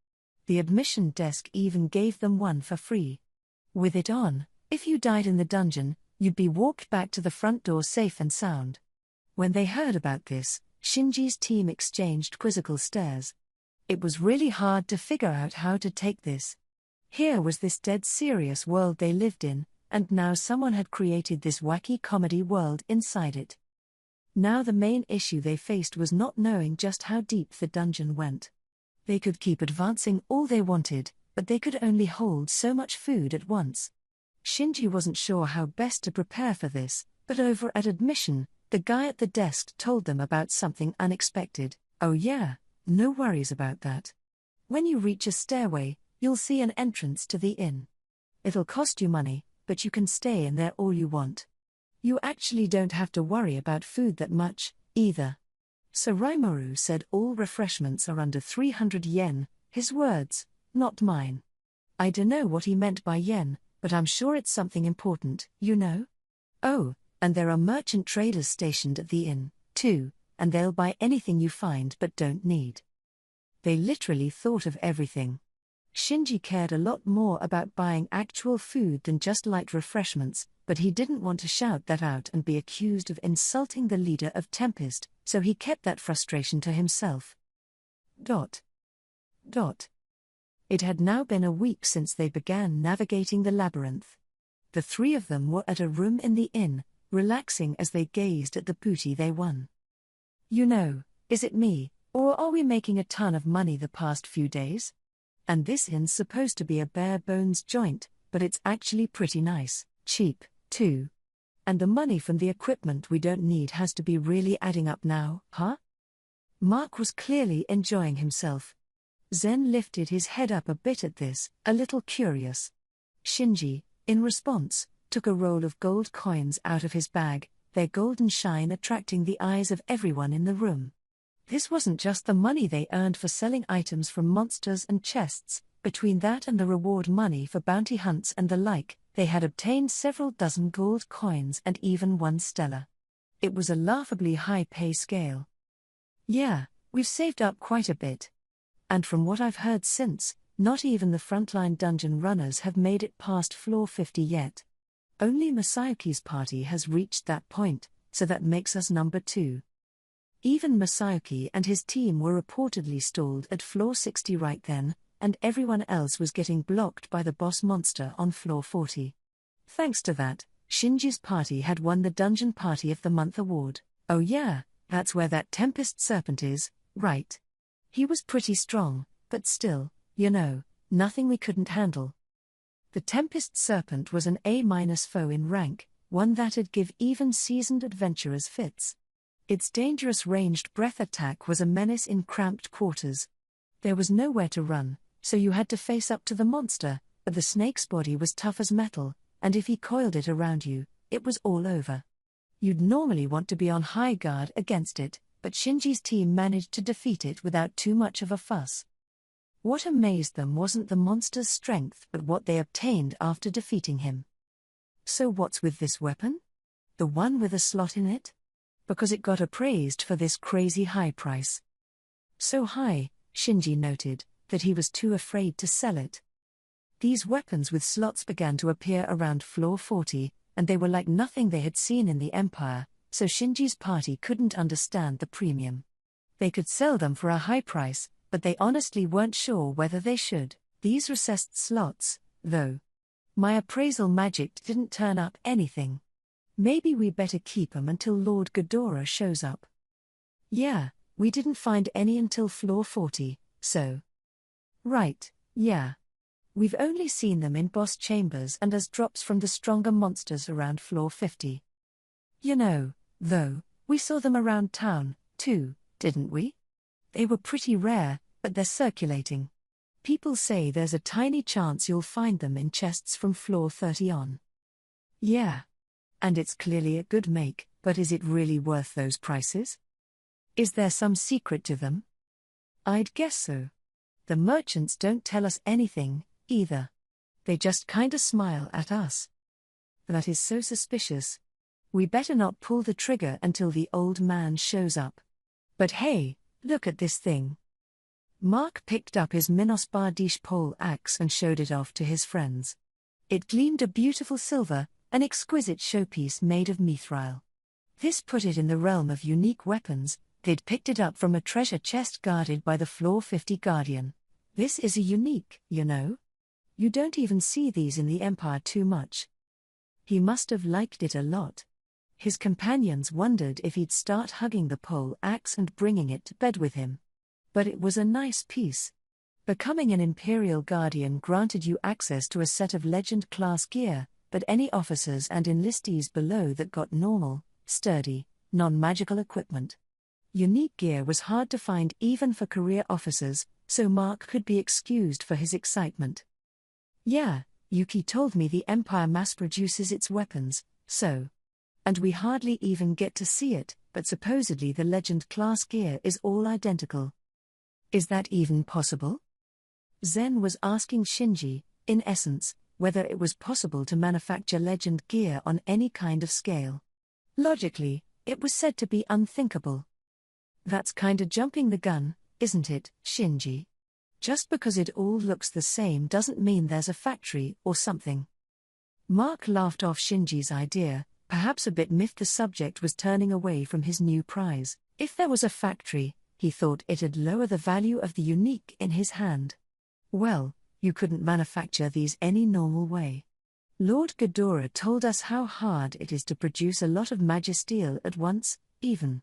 The admission desk even gave them one for free. With it on, if you died in the dungeon, you'd be walked back to the front door safe and sound. When they heard about this, Shinji's team exchanged quizzical stares. It was really hard to figure out how to take this. Here was this dead serious world they lived in, and now someone had created this wacky comedy world inside it. Now the main issue they faced was not knowing just how deep the dungeon went. They could keep advancing all they wanted, but they could only hold so much food at once. Shinji wasn't sure how best to prepare for this, but over at admission, the guy at the desk told them about something unexpected. Oh yeah, no worries about that. When you reach a stairway, you'll see an entrance to the inn. It'll cost you money, but you can stay in there all you want. You actually don't have to worry about food that much, either. So Rimuru said all refreshments are under 300 yen, his words, not mine. I dunno what he meant by yen, but I'm sure it's something important, you know? Oh, and there are merchant traders stationed at the inn, too, and they'll buy anything you find but don't need. They literally thought of everything. Shinji cared a lot more about buying actual food than just light refreshments, but he didn't want to shout that out and be accused of insulting the leader of Tempest, so he kept that frustration to himself. It had now been a week since they began navigating the labyrinth. The three of them were at a room in the inn, relaxing as they gazed at the booty they won. You know, is it me, or are we making a ton of money the past few days? And this inn's supposed to be a bare-bones joint, but it's actually pretty nice, cheap, too. And the money from the equipment we don't need has to be really adding up now, huh? Mark was clearly enjoying himself. Zen lifted his head up a bit at this, a little curious. Shinji, in response, took a roll of gold coins out of his bag, their golden shine attracting the eyes of everyone in the room. This wasn't just the money they earned for selling items from monsters and chests. Between that and the reward money for bounty hunts and the like, they had obtained several dozen gold coins and even one stellar. It was a laughably high pay scale. Yeah, we've saved up quite a bit. And from what I've heard since, not even the frontline dungeon runners have made it past floor 50 yet. Only Masayuki's party has reached that point, so that makes us number 2. Even Masayuki and his team were reportedly stalled at floor 60 right then, and everyone else was getting blocked by the boss monster on floor 40. Thanks to that, Shinji's party had won the Dungeon Party of the Month award. Oh yeah, that's where that Tempest Serpent is, right? He was pretty strong, but still, you know, nothing we couldn't handle. The Tempest Serpent was an A- foe in rank, one that'd give even seasoned adventurers fits. Its dangerous ranged breath attack was a menace in cramped quarters. There was nowhere to run, so you had to face up to the monster, but the snake's body was tough as metal, and if he coiled it around you, it was all over. You'd normally want to be on high guard against it, but Shinji's team managed to defeat it without too much of a fuss. What amazed them wasn't the monster's strength but what they obtained after defeating him. So what's with this weapon? The one with a slot in it? Because it got appraised for this crazy high price. So high, Shinji noted, that he was too afraid to sell it. These weapons with slots began to appear around floor 40, and they were like nothing they had seen in the Empire, so Shinji's party couldn't understand the premium. They could sell them for a high price, but they honestly weren't sure whether they should. These recessed slots, though. My appraisal magic didn't turn up anything. Maybe we better keep 'em until Lord Ghidorah shows up. Yeah, we didn't find any until floor 40, so. Right, yeah. We've only seen them in boss chambers and as drops from the stronger monsters around floor 50. You know, though, we saw them around town, too, didn't we? They were pretty rare, but they're circulating. People say there's a tiny chance you'll find them in chests from floor 30 on. Yeah. And it's clearly a good make, but is it really worth those prices? Is there some secret to them? I'd guess so. The merchants don't tell us anything, either. They just kinda smile at us. That is so suspicious. We better not pull the trigger until the old man shows up. But hey, look at this thing. Mark picked up his Minos Bardiche pole axe and showed it off to his friends. It gleamed a beautiful silver, an exquisite showpiece made of mithril. This put it in the realm of unique weapons. They'd picked it up from a treasure chest guarded by the floor 50 guardian. This is a unique, you know. You don't even see these in the Empire too much. He must have liked it a lot. His companions wondered if he'd start hugging the pole axe and bringing it to bed with him. But it was a nice piece. Becoming an Imperial Guardian granted you access to a set of Legend-class gear, but any officers and enlistees below that got normal, sturdy, non-magical equipment. Unique gear was hard to find even for career officers, so Mark could be excused for his excitement. Yeah, Yuki told me the Empire mass produces its weapons, so. And we hardly even get to see it, but supposedly the Legend class gear is all identical. Is that even possible? Zen was asking Shinji, in essence, whether it was possible to manufacture Legend gear on any kind of scale. Logically, it was said to be unthinkable. That's kinda jumping the gun, isn't it, Shinji? Just because it all looks the same doesn't mean there's a factory or something. Mark laughed off Shinji's idea, perhaps a bit miffed the subject was turning away from his new prize. If there was a factory, he thought it'd lower the value of the unique in his hand. Well, you couldn't manufacture these any normal way. Lord Ghidorah told us how hard it is to produce a lot of magisteel at once, even.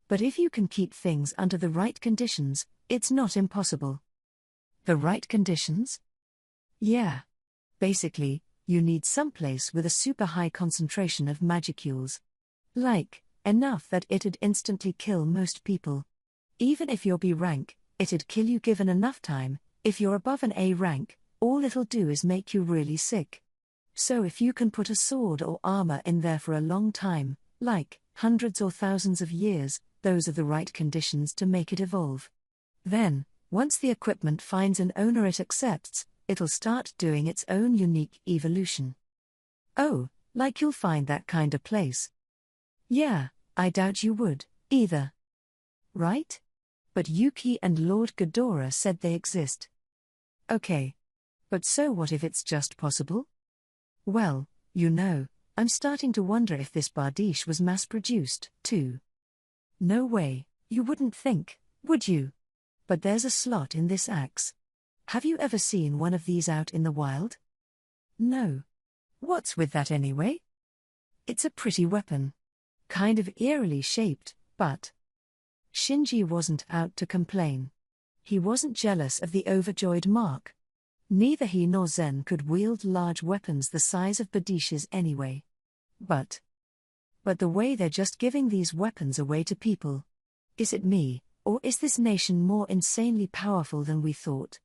But if you can keep things under the right conditions, it's not impossible. The right conditions? Yeah. Basically, you need someplace with a super high concentration of magicules. Like, enough that it'd instantly kill most people. Even if you're B rank, it'd kill you given enough time. If you're above an A rank, all it'll do is make you really sick. So if you can put a sword or armor in there for a long time, like hundreds or thousands of years, those are the right conditions to make it evolve. Then, once the equipment finds an owner it accepts, it'll start doing its own unique evolution. Oh, like you'll find that kind of place. Yeah, I doubt you would, either. Right? But Yuki and Lord Ghidorah said they exist. Okay. But so what if it's just possible? Well, I'm starting to wonder if this Bardiche was mass-produced, too. No way, you wouldn't think, would you? But there's a slot in this axe. Have you ever seen one of these out in the wild? No. What's with that anyway? It's a pretty weapon. Kind of eerily shaped, but... Shinji wasn't out to complain. He wasn't jealous of the overjoyed Mark. Neither he nor Zen could wield large weapons the size of Bardiches anyway. But the way they're just giving these weapons away to people. Is it me, or is this nation more insanely powerful than we thought?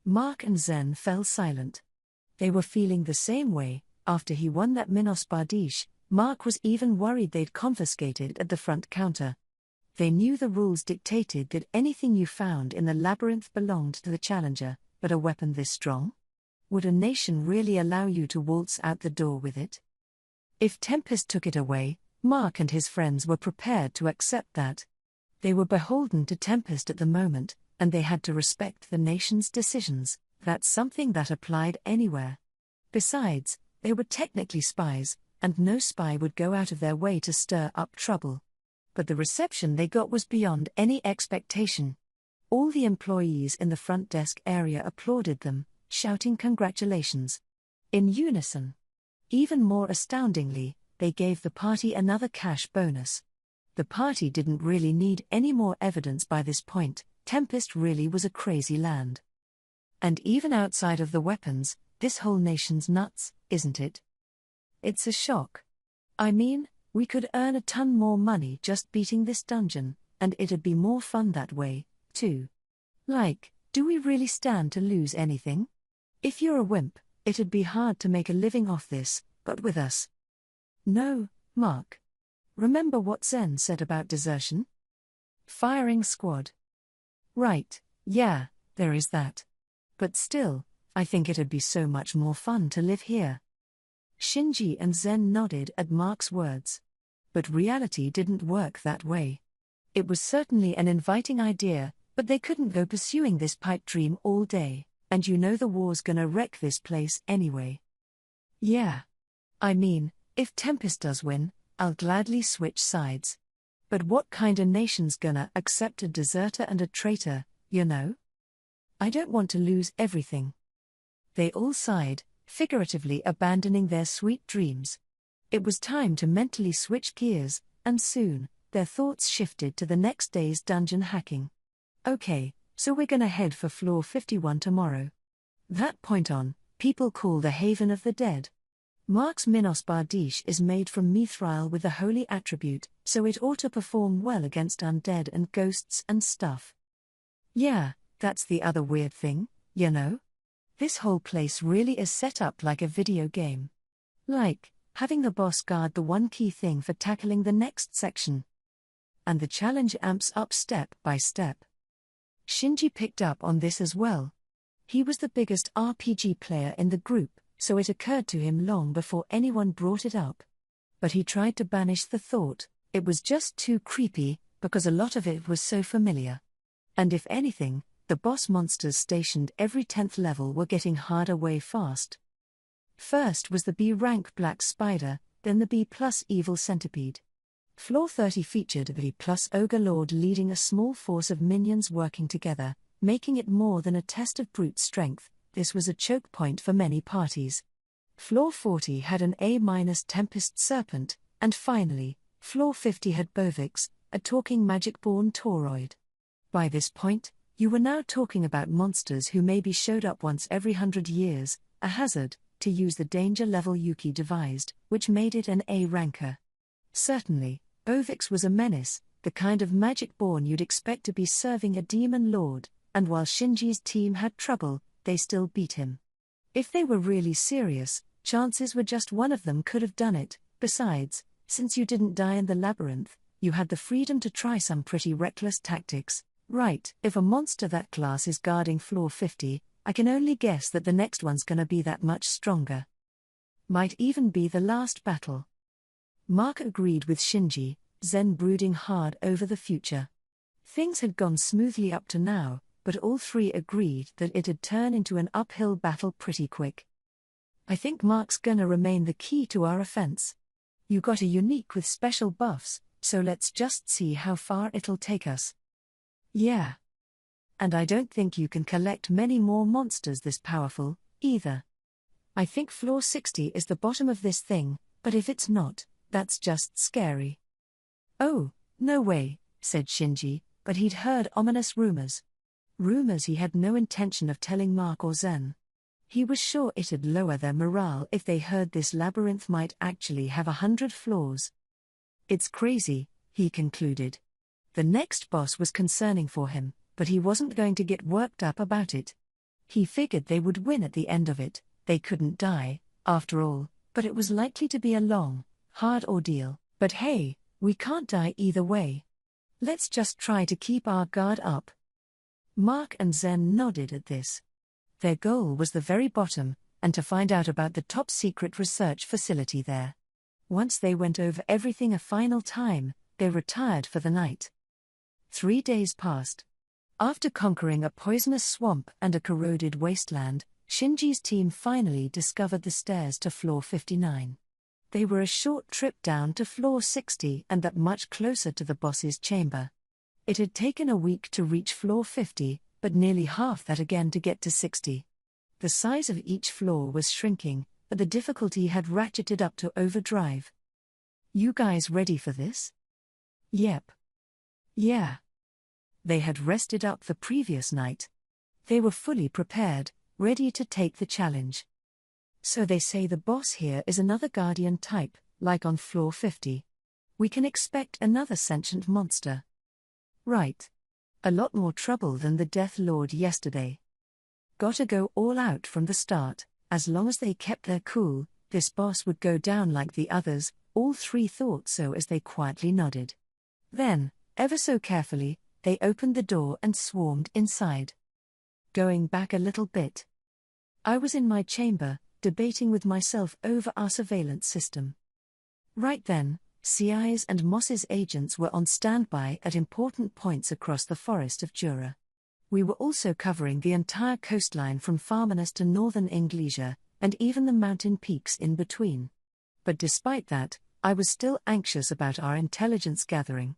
Mark and Zen fell silent. They were feeling the same way. After he won that Minos Bardiche, Mark was even worried they'd confiscate it at the front counter. They knew the rules dictated that anything you found in the labyrinth belonged to the challenger, but a weapon this strong? Would a nation really allow you to waltz out the door with it? If Tempest took it away, Mark and his friends were prepared to accept that. They were beholden to Tempest at the moment, and they had to respect the nation's decisions. That's something that applied anywhere. Besides, they were technically spies, and no spy would go out of their way to stir up trouble. But the reception they got was beyond any expectation. All the employees in the front desk area applauded them, shouting congratulations. In unison. Even more astoundingly, they gave the party another cash bonus. The party didn't really need any more evidence by this point. Tempest really was a crazy land. And even outside of the weapons, this whole nation's nuts, isn't it? It's a shock. I mean, we could earn a ton more money just beating this dungeon, and it'd be more fun that way, too. Like, do we really stand to lose anything? If you're a wimp, it'd be hard to make a living off this, but with us. No, Mark. Remember what Zen said about desertion? Firing squad. Right, yeah, there is that. But still, I think it'd be so much more fun to live here. Shinji and Zen nodded at Mark's words. But reality didn't work that way. It was certainly an inviting idea, but they couldn't go pursuing this pipe dream all day, and the war's gonna wreck this place anyway. Yeah. I mean, if Tempest does win, I'll gladly switch sides. But what kinda nation's gonna accept a deserter and a traitor, I don't want to lose everything. They all sighed, figuratively abandoning their sweet dreams. It was time to mentally switch gears, and soon, their thoughts shifted to the next day's dungeon hacking. Okay, so we're gonna head for floor 51 tomorrow. That point on, people call the Haven of the Dead. Mark's Minos Bardiche is made from mithril with a holy attribute, so it ought to perform well against undead and ghosts and stuff. Yeah, That's the other weird thing, you know? This whole place really is set up like a video game. Like, having the boss guard the one key thing for tackling the next section. And the challenge amps up step by step. Shinji picked up on this as well. He was the biggest RPG player in the group, so it occurred to him long before anyone brought it up. But he tried to banish the thought. It was just too creepy, because a lot of it was so familiar. And if anything, the boss monsters stationed every 10th level were getting harder way fast. First was the B-rank Black Spider, then the B+ Evil Centipede. Floor 30 featured the B+ Ogre Lord leading a small force of minions working together, making it more than a test of brute strength. This was a choke point for many parties. Floor 40 had an A- Tempest Serpent, and finally, Floor 50 had Bovix, a talking magic-born toroid. By this point, you were now talking about monsters who maybe showed up once every 100 years, a hazard, to use the danger level Yuki devised, which made it an A ranker. Certainly, Bovix was a menace, the kind of magic-born you'd expect to be serving a demon lord, and while Shinji's team had trouble, they still beat him. If they were really serious, chances were just one of them could have done it. Besides, since you didn't die in the labyrinth, you had the freedom to try some pretty reckless tactics. Right, if a monster that class is guarding floor 50, I can only guess that the next one's gonna be that much stronger. Might even be the last battle. Mark agreed with Shinji, Zen brooding hard over the future. Things had gone smoothly up to now, but all three agreed that it'd turn into an uphill battle pretty quick. I think Mark's gonna remain the key to our offense. You got a unique with special buffs, so let's just see how far it'll take us. Yeah. And I don't think you can collect many more monsters this powerful, either. I think floor 60 is the bottom of this thing, but if it's not, that's just scary. Oh, no way, said Shinji, but he'd heard ominous rumors. Rumors he had no intention of telling Mark or Zen. He was sure it'd lower their morale if they heard this labyrinth might actually have 100 floors. It's crazy, he concluded. The next boss was concerning for him, but he wasn't going to get worked up about it. He figured they would win at the end of it. They couldn't die, after all, but it was likely to be a long, hard ordeal. But hey, we can't die either way. Let's just try to keep our guard up. Mark and Zen nodded at this. Their goal was the very bottom, and to find out about the top-secret research facility there. Once they went over everything a final time, they retired for the night. 3 days passed. After conquering a poisonous swamp and a corroded wasteland, Shinji's team finally discovered the stairs to floor 59. They were a short trip down to floor 60 and that much closer to the boss's chamber. It had taken a week to reach floor 50, but nearly half that again to get to 60. The size of each floor was shrinking, but the difficulty had ratcheted up to overdrive. You guys ready for this? Yep. Yeah. They had rested up the previous night. They were fully prepared, ready to take the challenge. So they say the boss here is another guardian type, like on floor 50. We can expect another sentient monster. Right. A lot more trouble than the Death Lord yesterday. Gotta go all out from the start. As long as they kept their cool, this boss would go down like the others. All three thought so as they quietly nodded. Then, ever so carefully, they opened the door and swarmed inside. Going back a little bit. I was in my chamber, debating with myself over our surveillance system. Right then, CI's and Moss's agents were on standby at important points across the forest of Jura. We were also covering the entire coastline from Farmanus to northern Inglesia, and even the mountain peaks in between. But despite that, I was still anxious about our intelligence gathering.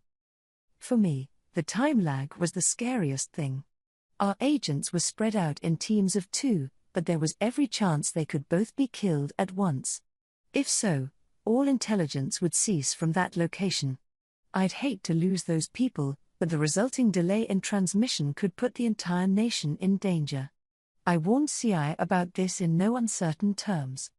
For me, the time lag was the scariest thing. Our agents were spread out in teams of 2, but there was every chance they could both be killed at once. If so, all intelligence would cease from that location. I'd hate to lose those people, but the resulting delay in transmission could put the entire nation in danger. I warned CI about this in no uncertain terms.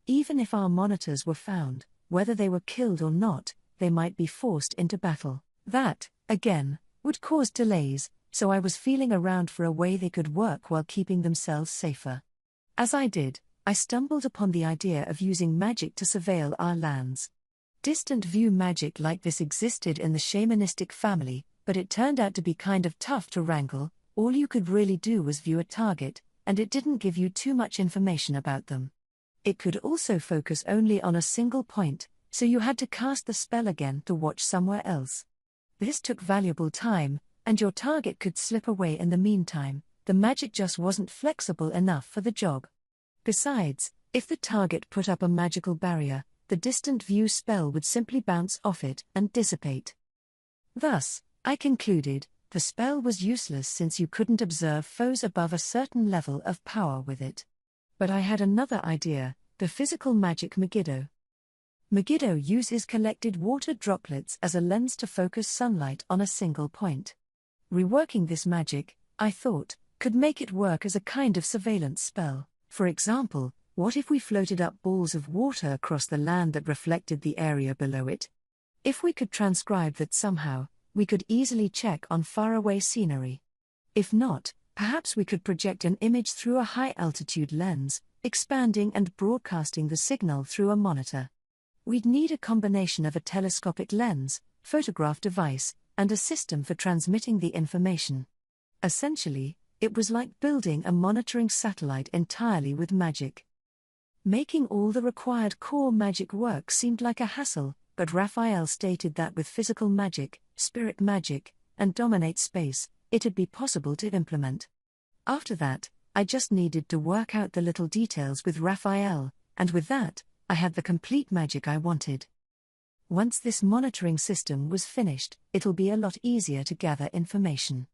Even if our monitors were found, whether they were killed or not, they might be forced into battle. That, again, would cause delays, so I was feeling around for a way they could work while keeping themselves safer. As I did, I stumbled upon the idea of using magic to surveil our lands. Distant view magic like this existed in the shamanistic family, but it turned out to be kind of tough to wrangle. All you could really do was view a target, and it didn't give you too much information about them. It could also focus only on a single point, so you had to cast the spell again to watch somewhere else. This took valuable time, and your target could slip away in the meantime. The magic just wasn't flexible enough for the job. Besides, if the target put up a magical barrier, the distant view spell would simply bounce off it and dissipate. Thus, I concluded, the spell was useless since you couldn't observe foes above a certain level of power with it. But I had another idea, the physical magic Megiddo. Megiddo uses collected water droplets as a lens to focus sunlight on a single point. Reworking this magic, I thought, could make it work as a kind of surveillance spell. For example, what if we floated up balls of water across the land that reflected the area below it? If we could transcribe that somehow, we could easily check on faraway scenery. If not, perhaps we could project an image through a high-altitude lens, expanding and broadcasting the signal through a monitor. We'd need a combination of a telescopic lens, photograph device, and a system for transmitting the information. Essentially, it was like building a monitoring satellite entirely with magic. Making all the required core magic work seemed like a hassle, but Raphael stated that with physical magic, spirit magic, and dominate space, it'd be possible to implement. After that, I just needed to work out the little details with Raphael, and with that, I had the complete magic I wanted. Once this monitoring system was finished, it'll be a lot easier to gather information.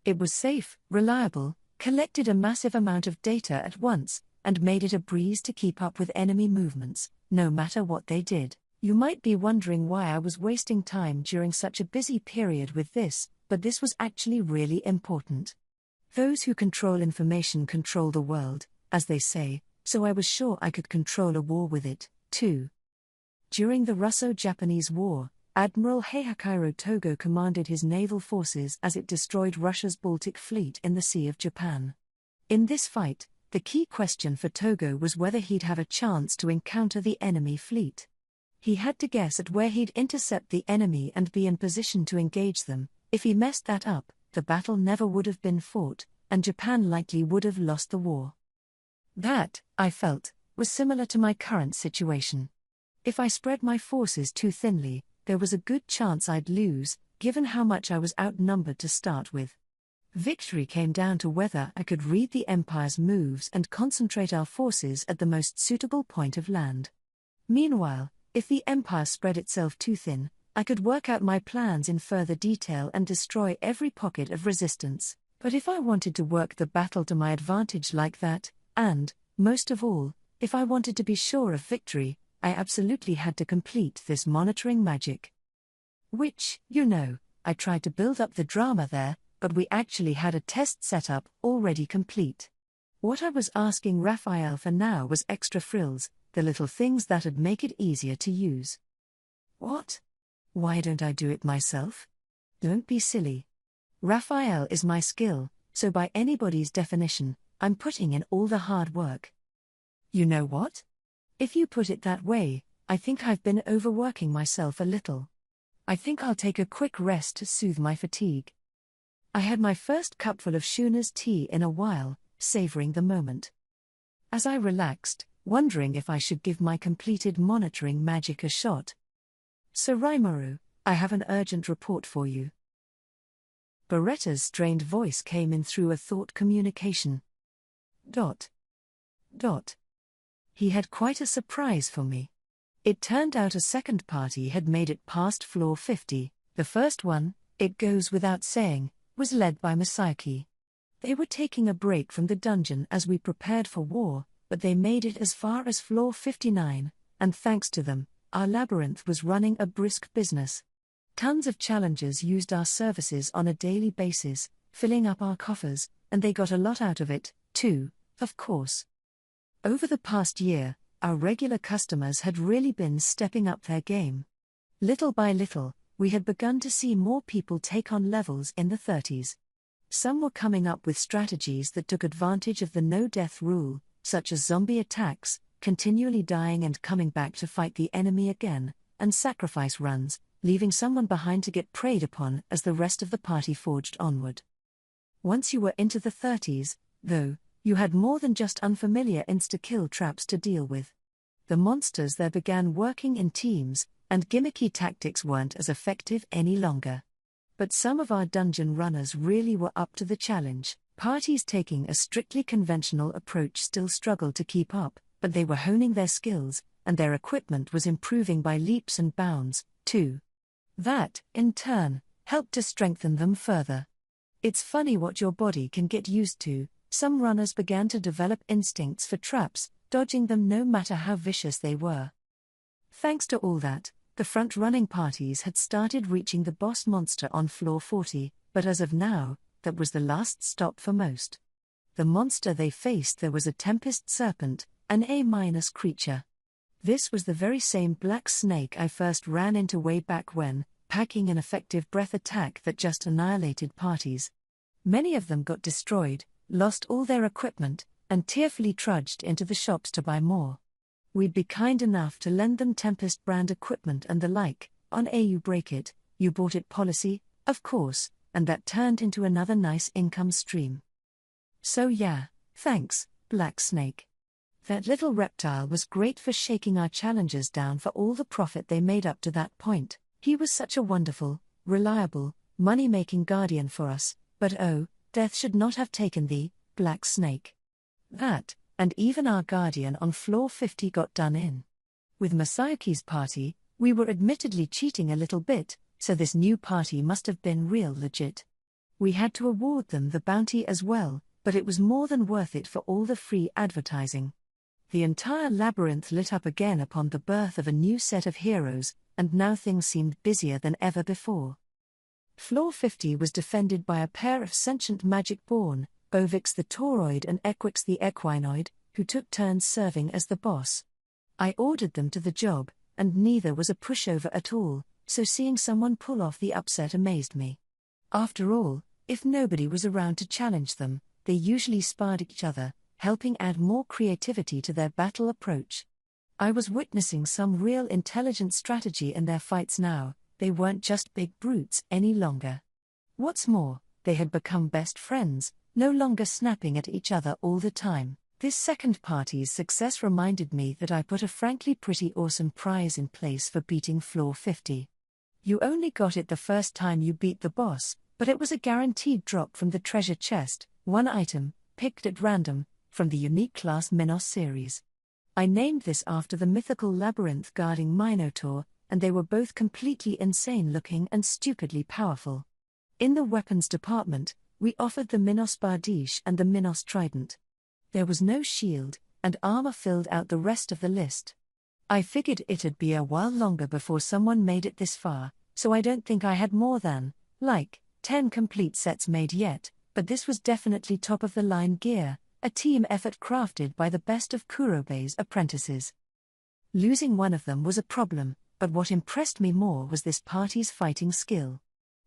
It was safe, reliable, collected a massive amount of data at once, and made it a breeze to keep up with enemy movements, no matter what they did. You might be wondering why I was wasting time during such a busy period with this, but this was actually really important. Those who control information control the world, as they say, so I was sure I could control a war with it, too. During the Russo-Japanese War, Admiral Heihachiro Togo commanded his naval forces as it destroyed Russia's Baltic Fleet in the Sea of Japan. In this fight, the key question for Togo was whether he'd have a chance to encounter the enemy fleet. He had to guess at where he'd intercept the enemy and be in position to engage them. If he messed that up, the battle never would have been fought, and Japan likely would have lost the war. That, I felt, was similar to my current situation. If I spread my forces too thinly, there was a good chance I'd lose, given how much I was outnumbered to start with. Victory came down to whether I could read the Empire's moves and concentrate our forces at the most suitable point of land. Meanwhile, if the Empire spread itself too thin, I could work out my plans in further detail and destroy every pocket of resistance. But if I wanted to work the battle to my advantage like that, and, most of all, if I wanted to be sure of victory, I absolutely had to complete this monitoring magic. Which, I tried to build up the drama there, but we actually had a test setup already complete. What I was asking Raphael for now was extra frills, the little things that'd make it easier to use. What? Why don't I do it myself? Don't be silly. Raphael is my skill, so by anybody's definition, I'm putting in all the hard work. You know what? If you put it that way, I think I've been overworking myself a little. I think I'll take a quick rest to soothe my fatigue. I had my first cupful of Shuna's tea in a while, savoring the moment. As I relaxed, wondering if I should give my completed monitoring magic a shot. "Sir Rimuru, I have an urgent report for you." Beretta's strained voice came in through a thought communication. Dot. He had quite a surprise for me. It turned out a second party had made it past floor 50. The first one, it goes without saying, was led by Masayuki. They were taking a break from the dungeon as we prepared for war, but they made it as far as floor 59, and thanks to them, our labyrinth was running a brisk business. Tons of challengers used our services on a daily basis, filling up our coffers, and they got a lot out of it, too, of course. Over the past year, our regular customers had really been stepping up their game. Little by little, we had begun to see more people take on levels in the 30s. Some were coming up with strategies that took advantage of the no-death rule, such as zombie attacks, continually dying and coming back to fight the enemy again, and sacrifice runs, leaving someone behind to get preyed upon as the rest of the party forged onward. Once you were into the 30s, though, you had more than just unfamiliar insta-kill traps to deal with. The monsters there began working in teams, and gimmicky tactics weren't as effective any longer. But some of our dungeon runners really were up to the challenge. Parties taking a strictly conventional approach still struggled to keep up, but they were honing their skills, and their equipment was improving by leaps and bounds, too. That, in turn, helped to strengthen them further. It's funny what your body can get used to. Some runners began to develop instincts for traps, dodging them no matter how vicious they were. Thanks to all that, the front-running parties had started reaching the boss monster on floor 40, but as of now, that was the last stop for most. The monster they faced there was a Tempest Serpent, an A- creature. This was the very same black snake I first ran into way back when, packing an effective breath attack that just annihilated parties. Many of them got destroyed, lost all their equipment, and tearfully trudged into the shops to buy more. We'd be kind enough to lend them Tempest brand equipment and the like, on a you break it, you bought it policy, of course, and that turned into another nice income stream. So yeah, thanks, Black Snake. That little reptile was great for shaking our challengers down for all the profit they made up to that point. He was such a wonderful, reliable, money-making guardian for us, but oh, death should not have taken the Black Snake. That, and even our guardian on floor 50 got done in. With Masayuki's party, we were admittedly cheating a little bit, so this new party must have been real legit. We had to award them the bounty as well, but it was more than worth it for all the free advertising. The entire labyrinth lit up again upon the birth of a new set of heroes, and now things seemed busier than ever before. Floor 50 was defended by a pair of sentient magic-born, Bovix the Tauroid and Equix the Equinoid, who took turns serving as the boss. I ordered them to the job, and neither was a pushover at all, so seeing someone pull off the upset amazed me. After all, if nobody was around to challenge them, they usually sparred each other, helping add more creativity to their battle approach. I was witnessing some real intelligent strategy in their fights now. They weren't just big brutes any longer. What's more, they had become best friends, no longer snapping at each other all the time. This second party's success reminded me that I put a frankly pretty awesome prize in place for beating floor 50. You only got it the first time you beat the boss, but it was a guaranteed drop from the treasure chest, one item, picked at random, from the unique class Minos series. I named this after the mythical labyrinth guarding Minotaur, and they were both completely insane looking and stupidly powerful. In the weapons department, we offered the Minos Bardiche and the Minos Trident. There was no shield, and armor filled out the rest of the list. I figured it'd be a while longer before someone made it this far, so I don't think I had more than, 10 complete sets made yet, but this was definitely top-of-the-line gear, a team effort crafted by the best of Kurobei's apprentices. Losing one of them was a problem, but what impressed me more was this party's fighting skill.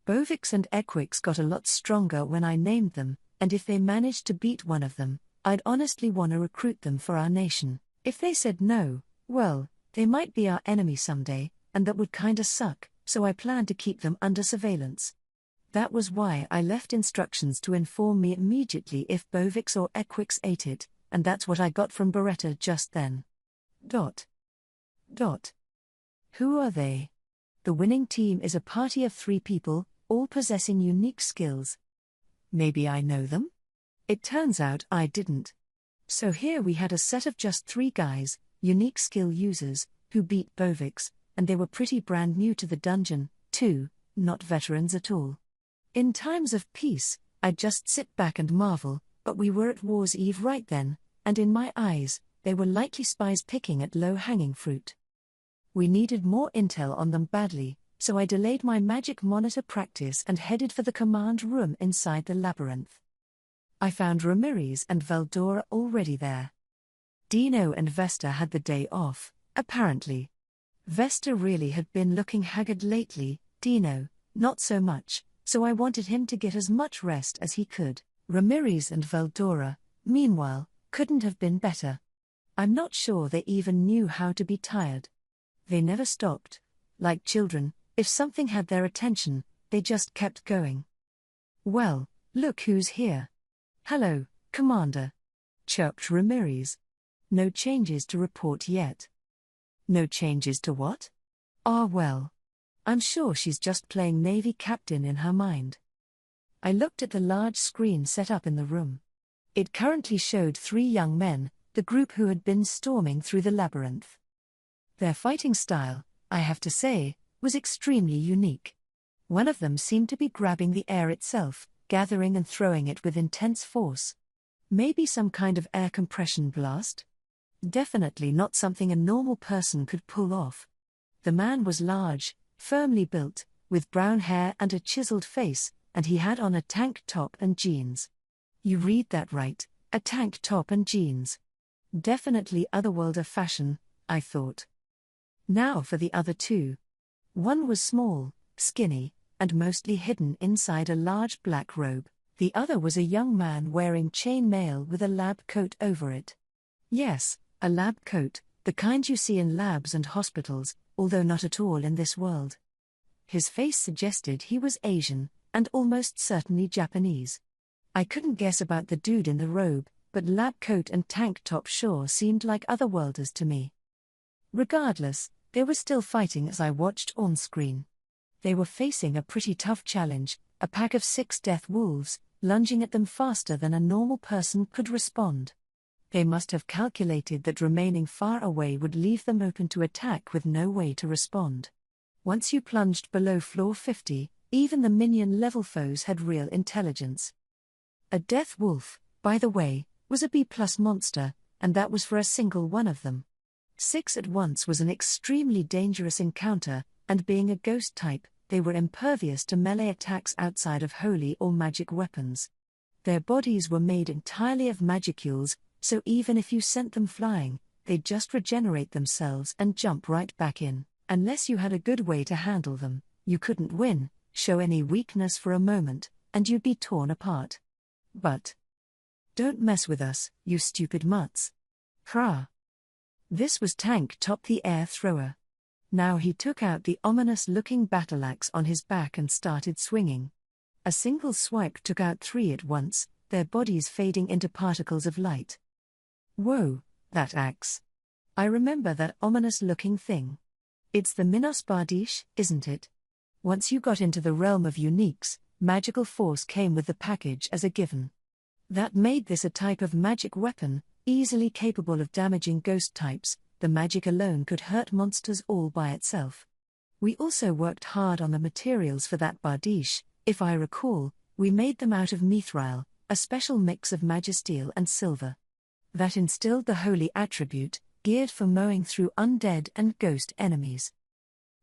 Bovix and Equix got a lot stronger when I named them, and if they managed to beat one of them, I'd honestly want to recruit them for our nation. If they said no, well, they might be our enemy someday, and that would kinda suck, so I planned to keep them under surveillance. That was why I left instructions to inform me immediately if Bovix or Equix ate it, and that's what I got from Beretta just then. Who are they? The winning team is a party of 3 people, all possessing unique skills. Maybe I know them? It turns out I didn't. So here we had a set of just 3 guys, unique skill users, who beat Bovix, and they were pretty brand new to the dungeon, too, not veterans at all. In times of peace, I'd just sit back and marvel, but we were at war's eve right then, and in my eyes, they were likely spies picking at low-hanging fruit. We needed more intel on them badly, so I delayed my magic monitor practice and headed for the command room inside the labyrinth. I found Ramirez and Valdora already there. Dino and Vesta had the day off, apparently. Vesta really had been looking haggard lately, Dino, not so much, so I wanted him to get as much rest as he could. Ramirez and Veldora, meanwhile, couldn't have been better. I'm not sure they even knew how to be tired. They never stopped. Like children, if something had their attention, they just kept going. "Well, look who's here." "Hello, Commander," chirped Ramirez. "No changes to report yet." "No changes to what?" "Ah, well. I'm sure she's just playing Navy captain in her mind." I looked at the large screen set up in the room. It currently showed 3 young men, the group who had been storming through the labyrinth. Their fighting style, I have to say, was extremely unique. One of them seemed to be grabbing the air itself, gathering and throwing it with intense force. Maybe some kind of air compression blast? Definitely not something a normal person could pull off. The man was large, firmly built, with brown hair and a chiseled face, and he had on a tank top and jeans. You read that right, a tank top and jeans. Definitely otherworlder fashion, I thought. Now for the other 2. One was small, skinny, and mostly hidden inside a large black robe. The other was a young man wearing chain mail with a lab coat over it. Yes, a lab coat, the kind you see in labs and hospitals, although not at all in this world. His face suggested he was Asian, and almost certainly Japanese. I couldn't guess about the dude in the robe, but lab coat and tank top sure seemed like otherworlders to me. Regardless, they were still fighting as I watched on screen. They were facing a pretty tough challenge, a pack of 6 death wolves, lunging at them faster than a normal person could respond. They must have calculated that remaining far away would leave them open to attack with no way to respond. Once you plunged below floor 50, even the minion-level foes had real intelligence. A death wolf, by the way, was a B+ monster, and that was for a single one of them. 6 at once was an extremely dangerous encounter, and being a ghost type, they were impervious to melee attacks outside of holy or magic weapons. Their bodies were made entirely of magicules, so even if you sent them flying, they'd just regenerate themselves and jump right back in. Unless you had a good way to handle them, you couldn't win, show any weakness for a moment, and you'd be torn apart. But don't mess with us, you stupid mutts. Hurrah! This was Tank Top the Air Thrower. Now he took out the ominous-looking battle axe on his back and started swinging. A single swipe took out 3 at once, their bodies fading into particles of light. Whoa, that axe. I remember that ominous-looking thing. It's the Minos Bardiche, isn't it? Once you got into the realm of uniques, magical force came with the package as a given. That made this a type of magic weapon, easily capable of damaging ghost types. The magic alone could hurt monsters all by itself. We also worked hard on the materials for that Bardiche. If I recall, we made them out of mithril, a special mix of magisteel and silver. That instilled the holy attribute, geared for mowing through undead and ghost enemies.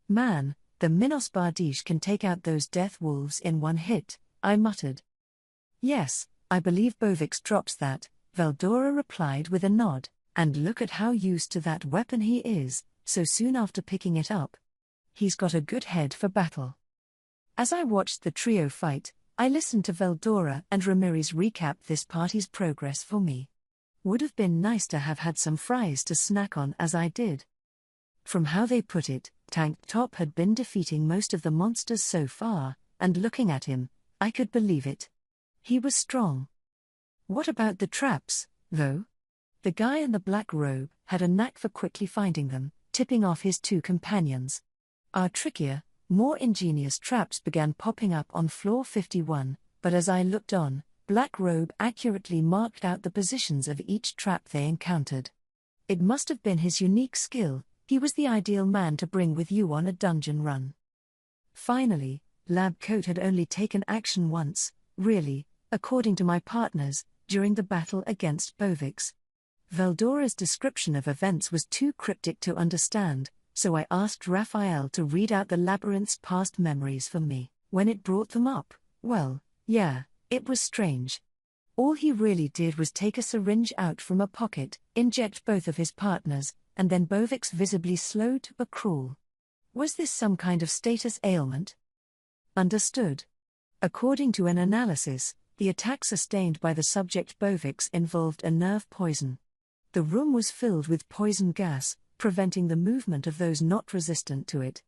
Man, the Minos Bardiche can take out those death wolves in one hit, I muttered. Yes, I believe Bovix drops that, Veldora replied with a nod, and look at how used to that weapon he is, so soon after picking it up. He's got a good head for battle. As I watched the trio fight, I listened to Veldora and Ramirez recap this party's progress for me. Would have been nice to have had some fries to snack on as I did. From how they put it, Tank Top had been defeating most of the monsters so far, and looking at him, I could believe it. He was strong. What about the traps, though? The guy in the black robe had a knack for quickly finding them, tipping off his 2 companions. Our trickier, more ingenious traps began popping up on floor 51, but as I looked on, Black Robe accurately marked out the positions of each trap they encountered. It must have been his unique skill. He was the ideal man to bring with you on a dungeon run. Finally, Lab Coat had only taken action once, really, according to my partners, during the battle against Bovix. Veldora's description of events was too cryptic to understand, so I asked Raphael to read out the labyrinth's past memories for me. When it brought them up, well, yeah, it was strange. All he really did was take a syringe out from a pocket, inject both of his partners, and then Bovix visibly slowed to a crawl. Was this some kind of status ailment? Understood. According to an analysis, the attack sustained by the subject Bovix involved a nerve poison. The room was filled with poison gas, preventing the movement of those not resistant to it.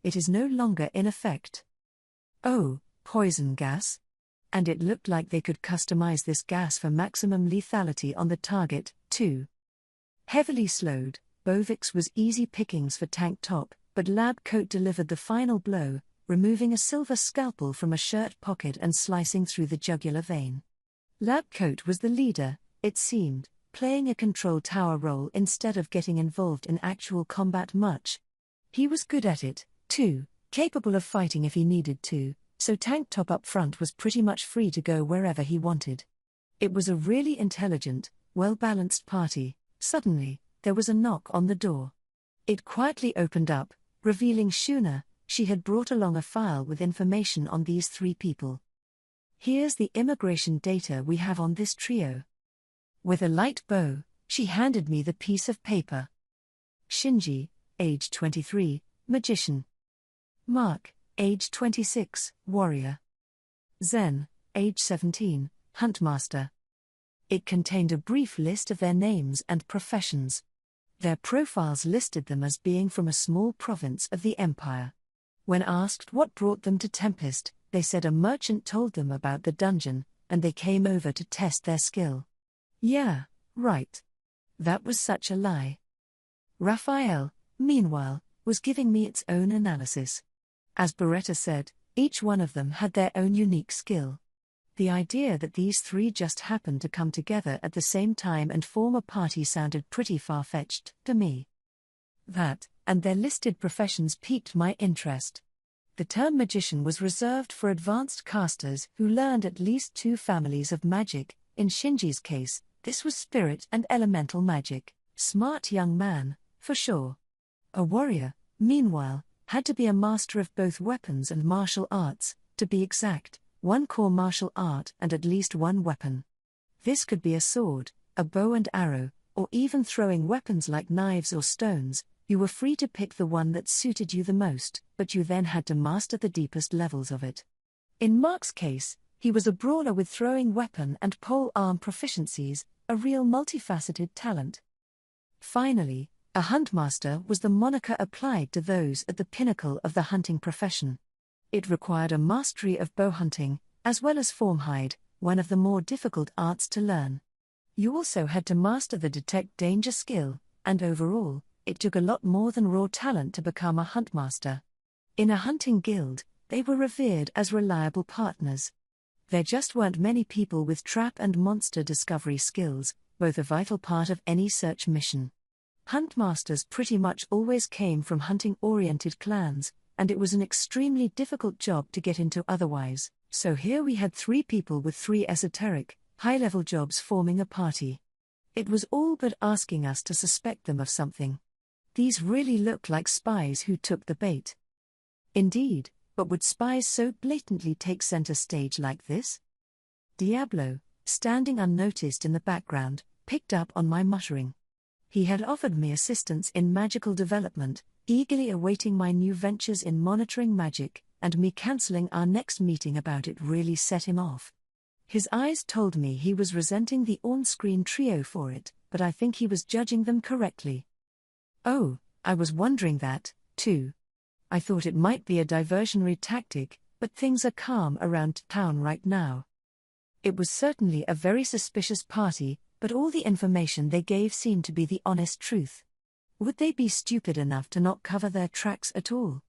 It is no longer in effect. Oh, poison gas? And it looked like they could customize this gas for maximum lethality on the target, too. Heavily slowed, Bovix was easy pickings for Tank Top, but Lab Coat delivered the final blow, removing a silver scalpel from a shirt pocket and slicing through the jugular vein. Lab Coat was the leader, it seemed, playing a control tower role instead of getting involved in actual combat much. He was good at it, too, capable of fighting if he needed to, so Tank Top up front was pretty much free to go wherever he wanted. It was a really intelligent, well-balanced party. Suddenly, there was a knock on the door. It quietly opened up, revealing Shuna. She had brought along a file with information on these 3 people. Here's the immigration data we have on this trio. With a light bow, she handed me the piece of paper. Shinji, age 23, magician. Mark, age 26, warrior. Zen, age 17, huntmaster. It contained a brief list of their names and professions. Their profiles listed them as being from a small province of the Empire. When asked what brought them to Tempest, they said a merchant told them about the dungeon, and they came over to test their skill. Yeah, right. That was such a lie. Raphael, meanwhile, was giving me its own analysis. As Beretta said, each one of them had their own unique skill. The idea that these 3 just happened to come together at the same time and form a party sounded pretty far-fetched to me. That, and their listed professions piqued my interest. The term magician was reserved for advanced casters who learned at least 2 families of magic. In Shinji's case, this was spirit and elemental magic. Smart young man, for sure. A warrior, meanwhile, had to be a master of both weapons and martial arts, to be exact, 1 core martial art and at least 1 weapon. This could be a sword, a bow and arrow, or even throwing weapons like knives or stones. You were free to pick the one that suited you the most, but you then had to master the deepest levels of it. In Mark's case, he was a brawler with throwing weapon and pole arm proficiencies, a real multifaceted talent. Finally, a huntmaster was the moniker applied to those at the pinnacle of the hunting profession. It required a mastery of bow hunting, as well as formhide, one of the more difficult arts to learn. You also had to master the detect danger skill, and overall, it took a lot more than raw talent to become a huntmaster. In a hunting guild, they were revered as reliable partners. There just weren't many people with trap and monster discovery skills, both a vital part of any search mission. Huntmasters pretty much always came from hunting-oriented clans, and it was an extremely difficult job to get into otherwise, so here we had 3 people with 3 esoteric, high-level jobs forming a party. It was all but asking us to suspect them of something. These really looked like spies who took the bait. Indeed, but would spies so blatantly take center stage like this? Diablo, standing unnoticed in the background, picked up on my muttering. He had offered me assistance in magical development, eagerly awaiting my new ventures in monitoring magic, and me cancelling our next meeting about it really set him off. His eyes told me he was resenting the on-screen trio for it, but I think he was judging them correctly. Oh, I was wondering that, too. I thought it might be a diversionary tactic, but things are calm around town right now. It was certainly a very suspicious party, but all the information they gave seemed to be the honest truth. Would they be stupid enough to not cover their tracks at all?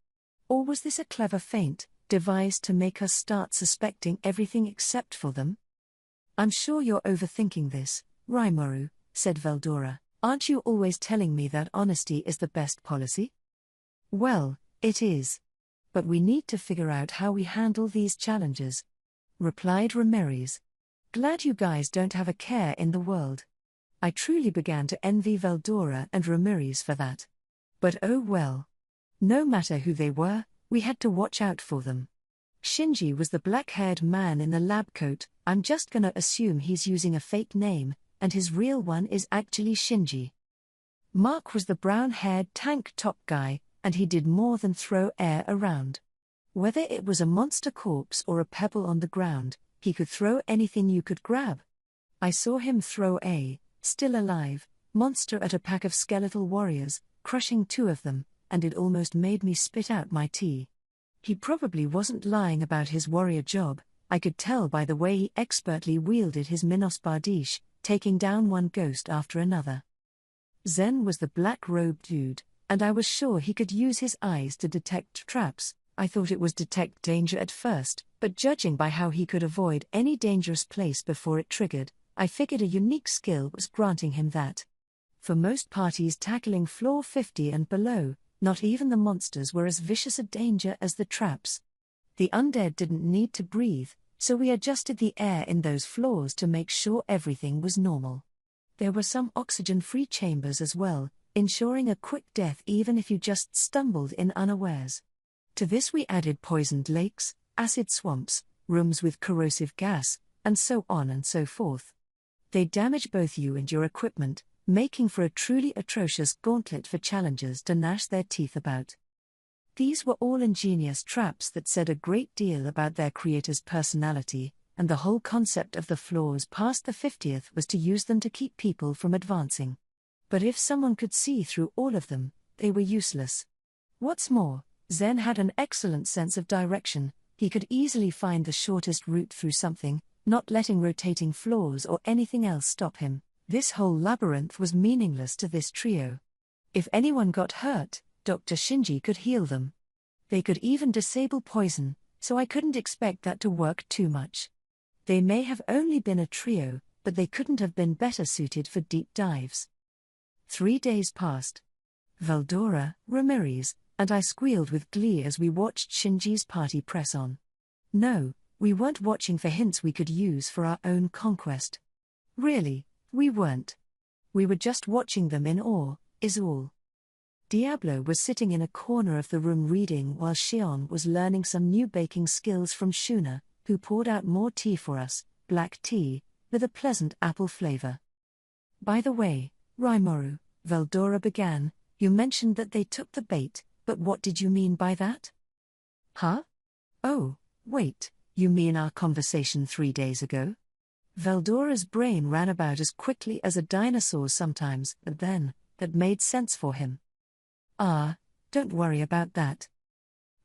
Or was this a clever feint, devised to make us start suspecting everything except for them? I'm sure you're overthinking this, Rimuru, said Veldora. Aren't you always telling me that honesty is the best policy? Well, it is. But we need to figure out how we handle these challenges, replied Ramirez. Glad you guys don't have a care in the world. I truly began to envy Veldora and Ramirez for that. But oh well. No matter who they were, we had to watch out for them. Shinji was the black-haired man in the lab coat. I'm just gonna assume he's using a fake name, and his real one is actually Shinji. Mark was the brown-haired tank top guy, and he did more than throw air around. Whether it was a monster corpse or a pebble on the ground, he could throw anything you could grab. I saw him throw a, still alive, monster at a pack of skeletal warriors, crushing 2 of them, and it almost made me spit out my tea. He probably wasn't lying about his warrior job. I could tell by the way he expertly wielded his Minos Bardiche, taking down one ghost after another. Zen was the black-robed dude, and I was sure he could use his eyes to detect traps. I thought it was detect danger at first, but judging by how he could avoid any dangerous place before it triggered, I figured a unique skill was granting him that. For most parties tackling floor 50 and below, not even the monsters were as vicious a danger as the traps. The undead didn't need to breathe, so we adjusted the air in those floors to make sure everything was normal. There were some oxygen-free chambers as well, ensuring a quick death even if you just stumbled in unawares. To this we added poisoned lakes, acid swamps, rooms with corrosive gas, and so on and so forth. They damage both you and your equipment, making for a truly atrocious gauntlet for challengers to gnash their teeth about. These were all ingenious traps that said a great deal about their creator's personality, and the whole concept of the floors past the 50th was to use them to keep people from advancing. But if someone could see through all of them, they were useless. What's more, Zen had an excellent sense of direction. He could easily find the shortest route through something, not letting rotating floors or anything else stop him. This whole labyrinth was meaningless to this trio. If anyone got hurt, Dr. Shinji could heal them. They could even disable poison, so I couldn't expect that to work too much. They may have only been a trio, but they couldn't have been better suited for deep dives. 3 days passed. Veldora, Ramirez, and I squealed with glee as we watched Shinji's party press on. No, we weren't watching for hints we could use for our own conquest. Really, we weren't. We were just watching them in awe, is all. Diablo was sitting in a corner of the room reading while Shion was learning some new baking skills from Shuna, who poured out more tea for us, black tea, with a pleasant apple flavor. By the way, Rimuru, Veldora began, you mentioned that they took the bait, but what did you mean by that? Huh? Oh, wait, you mean our conversation 3 days ago? Veldora's brain ran about as quickly as a dinosaur's sometimes, but then, that made sense for him. Don't worry about that.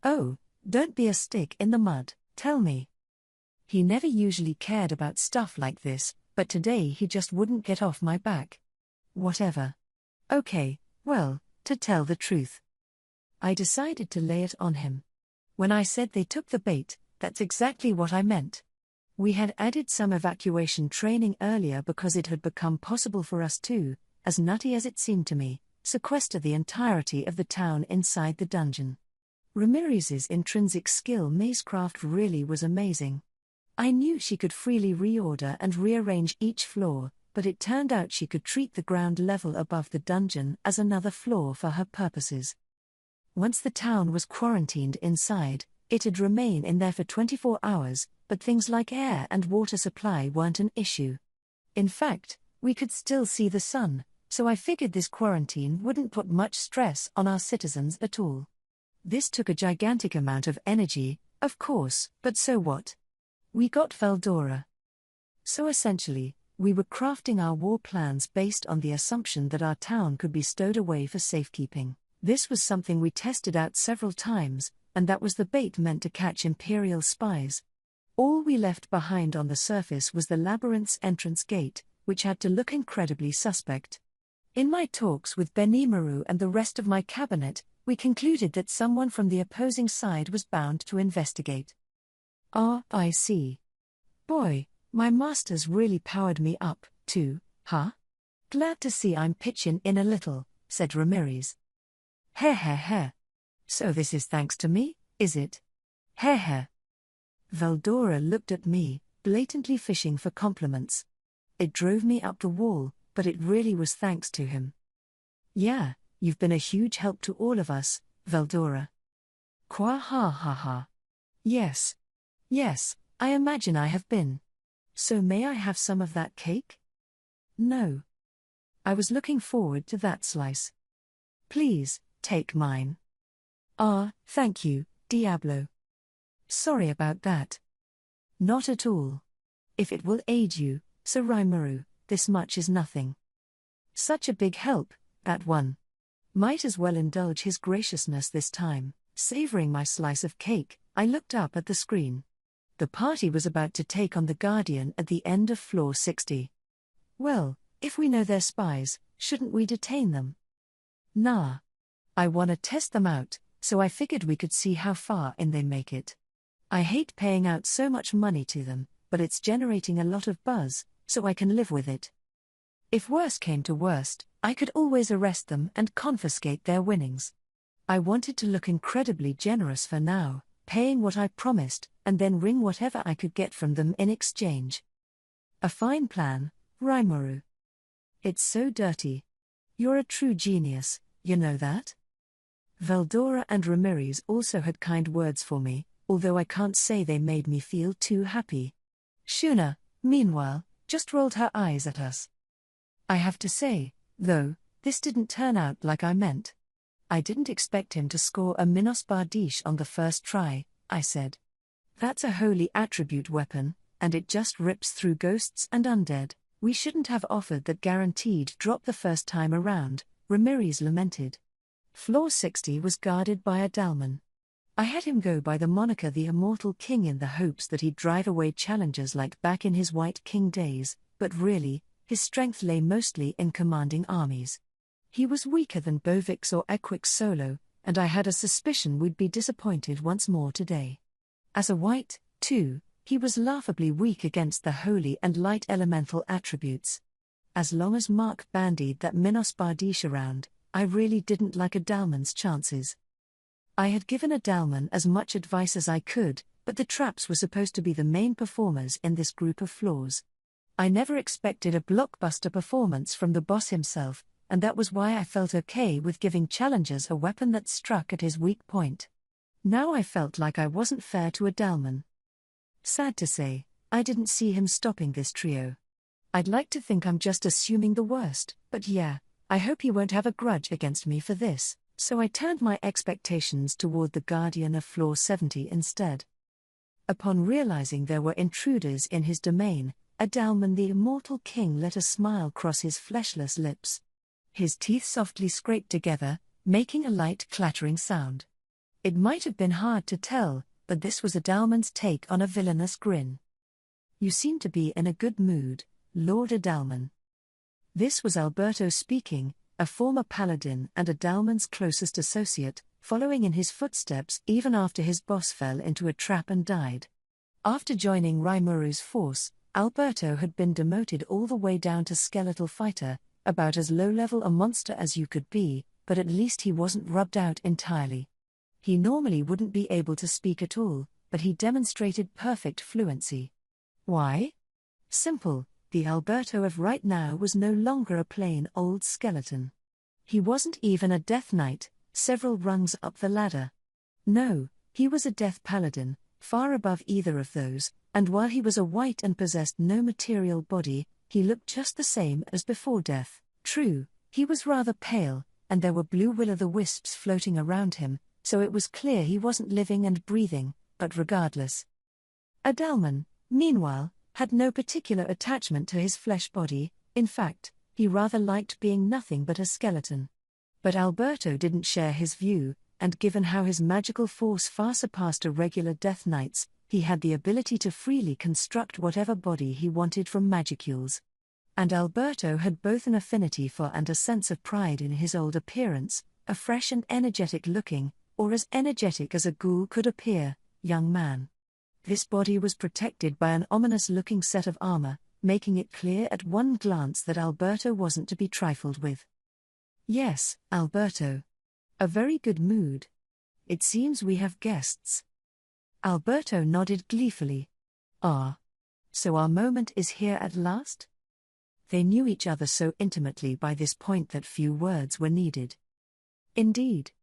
Oh, don't be a stick in the mud, tell me. He never usually cared about stuff like this, but today he just wouldn't get off my back. Whatever. Okay, well, to tell the truth. I decided to lay it on him. When I said they took the bait, that's exactly what I meant. We had added some evacuation training earlier because it had become possible for us to, as nutty as it seemed to me, sequester the entirety of the town inside the dungeon. Ramirez's intrinsic skill mazecraft really was amazing. I knew she could freely reorder and rearrange each floor, but it turned out she could treat the ground level above the dungeon as another floor for her purposes. Once the town was quarantined inside, it'd remain in there for 24 hours, but things like air and water supply weren't an issue. In fact, we could still see the sun, so I figured this quarantine wouldn't put much stress on our citizens at all. This took a gigantic amount of energy, of course, but so what? We got Veldora. So essentially, we were crafting our war plans based on the assumption that our town could be stowed away for safekeeping. This was something we tested out several times, and that was the bait meant to catch Imperial spies. All we left behind on the surface was the labyrinth's entrance gate, which had to look incredibly suspect. In my talks with Benimaru and the rest of my cabinet, we concluded that someone from the opposing side was bound to investigate. I see. Boy, my masters really powered me up, too, huh? Glad to see I'm pitching in a little, said Ramirez. Heh. So this is thanks to me, is it? Heh. Veldora looked at me, blatantly fishing for compliments. It drove me up the wall, but it really was thanks to him. Yeah, you've been a huge help to all of us, Veldora. Qua ha. Yes, I imagine I have been. So may I have some of that cake? No. I was looking forward to that slice. Please, take mine. Thank you, Diablo. Sorry about that. Not at all. If it will aid you, Sir Rimuru, this much is nothing. Such a big help, that one. Might as well indulge his graciousness this time. Savoring my slice of cake, I looked up at the screen. The party was about to take on the Guardian at the end of floor 60. Well, if we know they're spies, shouldn't we detain them? Nah. I wanna test them out, so I figured we could see how far in they make it. I hate paying out so much money to them, but it's generating a lot of buzz, so I can live with it. If worst came to worst, I could always arrest them and confiscate their winnings. I wanted to look incredibly generous for now, paying what I promised, and then wring whatever I could get from them in exchange. A fine plan, Rimuru. It's so dirty. You're a true genius, you know that? Veldora and Ramirez also had kind words for me, although I can't say they made me feel too happy. Shuna, meanwhile, just rolled her eyes at us. I have to say, though, this didn't turn out like I meant. I didn't expect him to score a Minos Bardiche on the first try, I said. That's a holy attribute weapon, and it just rips through ghosts and undead. We shouldn't have offered that guaranteed drop the first time around, Ramirez lamented. Floor 60 was guarded by a Dalman. I had him go by the moniker the Immortal King in the hopes that he'd drive away challengers like back in his White King days, but really, his strength lay mostly in commanding armies. He was weaker than Bovix or Equix solo, and I had a suspicion we'd be disappointed once more today. As a white, too, he was laughably weak against the holy and light elemental attributes. As long as Mark bandied that Minos Bardiche around, I really didn't like a Dalman's chances. I had given a Dalman as much advice as I could, but the traps were supposed to be the main performers in this group of floors. I never expected a blockbuster performance from the boss himself, and that was why I felt okay with giving challengers a weapon that struck at his weak point. Now I felt like I wasn't fair to a Dalman. Sad to say, I didn't see him stopping this trio. I'd like to think I'm just assuming the worst, but yeah, I hope he won't have a grudge against me for this, so I turned my expectations toward the Guardian of Floor 70 instead. Upon realizing there were intruders in his domain, a Dalman the Immortal King let a smile cross his fleshless lips. His teeth softly scraped together, making a light clattering sound. It might have been hard to tell, but this was a Dalman's take on a villainous grin. You seem to be in a good mood, Lord Adalman. This was Alberto speaking, a former paladin and a Dalman's closest associate, following in his footsteps even after his boss fell into a trap and died. After joining Rimuru's force, Alberto had been demoted all the way down to skeletal fighter, about as low-level a monster as you could be, but at least he wasn't rubbed out entirely. He normally wouldn't be able to speak at all, but he demonstrated perfect fluency. Why? Simple, the Alberto of right now was no longer a plain old skeleton. He wasn't even a Death Knight, several rungs up the ladder. No, he was a Death Paladin, far above either of those, and while he was a white and possessed no material body, he looked just the same as before death. True, he was rather pale, and there were blue will-o'-the-wisps floating around him, so it was clear he wasn't living and breathing, but regardless. Adalman, meanwhile, had no particular attachment to his flesh body, in fact, he rather liked being nothing but a skeleton. But Alberto didn't share his view, and given how his magical force far surpassed a regular Death Knight's, he had the ability to freely construct whatever body he wanted from magicules. And Alberto had both an affinity for and a sense of pride in his old appearance, a fresh and energetic looking, or as energetic as a ghoul could appear, young man. This body was protected by an ominous-looking set of armor, making it clear at one glance that Alberto wasn't to be trifled with. Yes, Alberto. A very good mood. It seems we have guests. Alberto nodded gleefully. Ah. So our moment is here at last? They knew each other so intimately by this point that few words were needed. Indeed.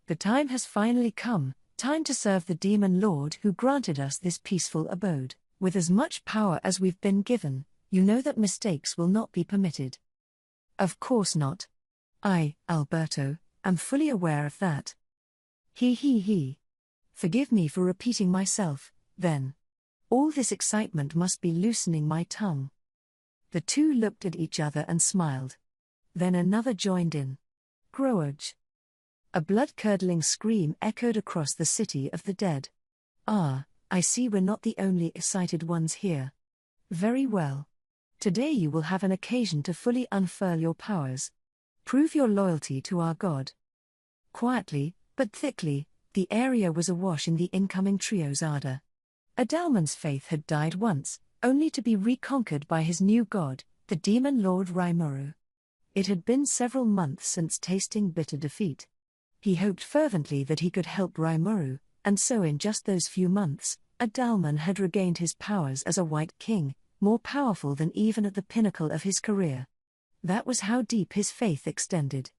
The time has finally come, time to serve the Demon Lord who granted us this peaceful abode. With as much power as we've been given, you know that mistakes will not be permitted. Of course not. I, Alberto, am fully aware of that. He. Forgive me for repeating myself, then. All this excitement must be loosening my tongue. The two looked at each other and smiled. Then another joined in. Groage. A blood-curdling scream echoed across the city of the dead. Ah, I see we're not the only excited ones here. Very well. Today you will have an occasion to fully unfurl your powers. Prove your loyalty to our God. Quietly, but thickly, the area was awash in the incoming trio's ardor. Adalman's faith had died once, only to be reconquered by his new god, the demon lord Rimuru. It had been several months since tasting bitter defeat. He hoped fervently that he could help Rimuru, and so in just those few months, Adalman had regained his powers as a White King, more powerful than even at the pinnacle of his career. That was how deep his faith extended.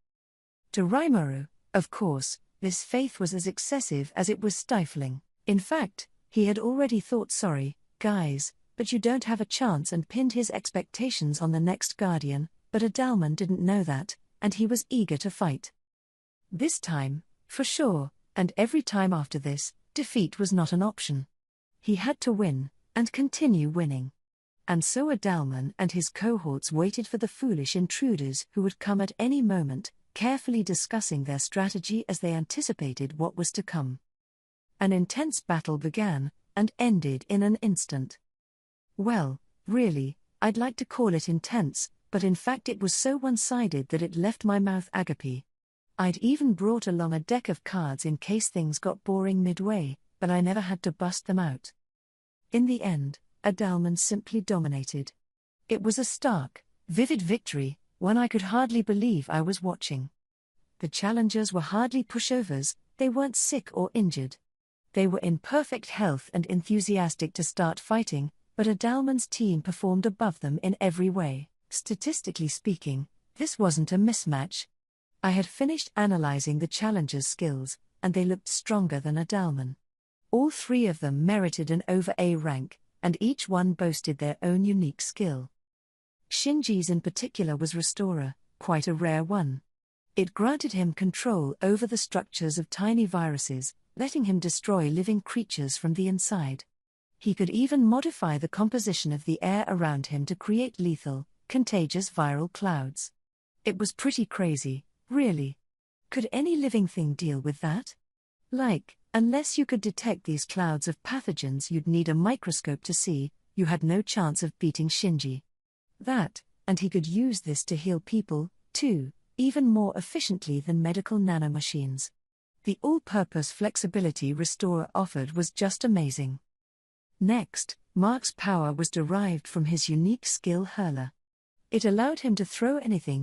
To Rimuru, of course, this faith was as excessive as it was stifling. In fact, he had already thought, sorry, guys, but you don't have a chance, and pinned his expectations on the next Guardian, but Adalman didn't know that, and he was eager to fight. This time, for sure, and every time after this, defeat was not an option. He had to win, and continue winning. And so Adalman and his cohorts waited for the foolish intruders who would come at any moment, carefully discussing their strategy as they anticipated what was to come. An intense battle began, and ended in an instant. Well, really, I'd like to call it intense, but in fact it was so one-sided that it left my mouth agape. I'd even brought along a deck of cards in case things got boring midway, but I never had to bust them out. In the end, Adalman simply dominated. It was a stark, vivid victory, one I could hardly believe I was watching. The challengers were hardly pushovers, they weren't sick or injured. They were in perfect health and enthusiastic to start fighting, but Adalman's team performed above them in every way. Statistically speaking, this wasn't a mismatch. I had finished analyzing the challengers' skills, and they looked stronger than Adalman. All three of them merited an over A rank, and each one boasted their own unique skill. Shinji's in particular was Restorer, quite a rare one. It granted him control over the structures of tiny viruses, letting him destroy living creatures from the inside. He could even modify the composition of the air around him to create lethal, contagious viral clouds. It was pretty crazy, really. Could any living thing deal with that? Unless you could detect these clouds of pathogens you'd need a microscope to see, you had no chance of beating Shinji. That, and he could use this to heal people, too, even more efficiently than medical nanomachines. The all-purpose flexibility Restorer offered was just amazing. Next, Mark's power was derived from his unique skill Hurler. It allowed him to throw anything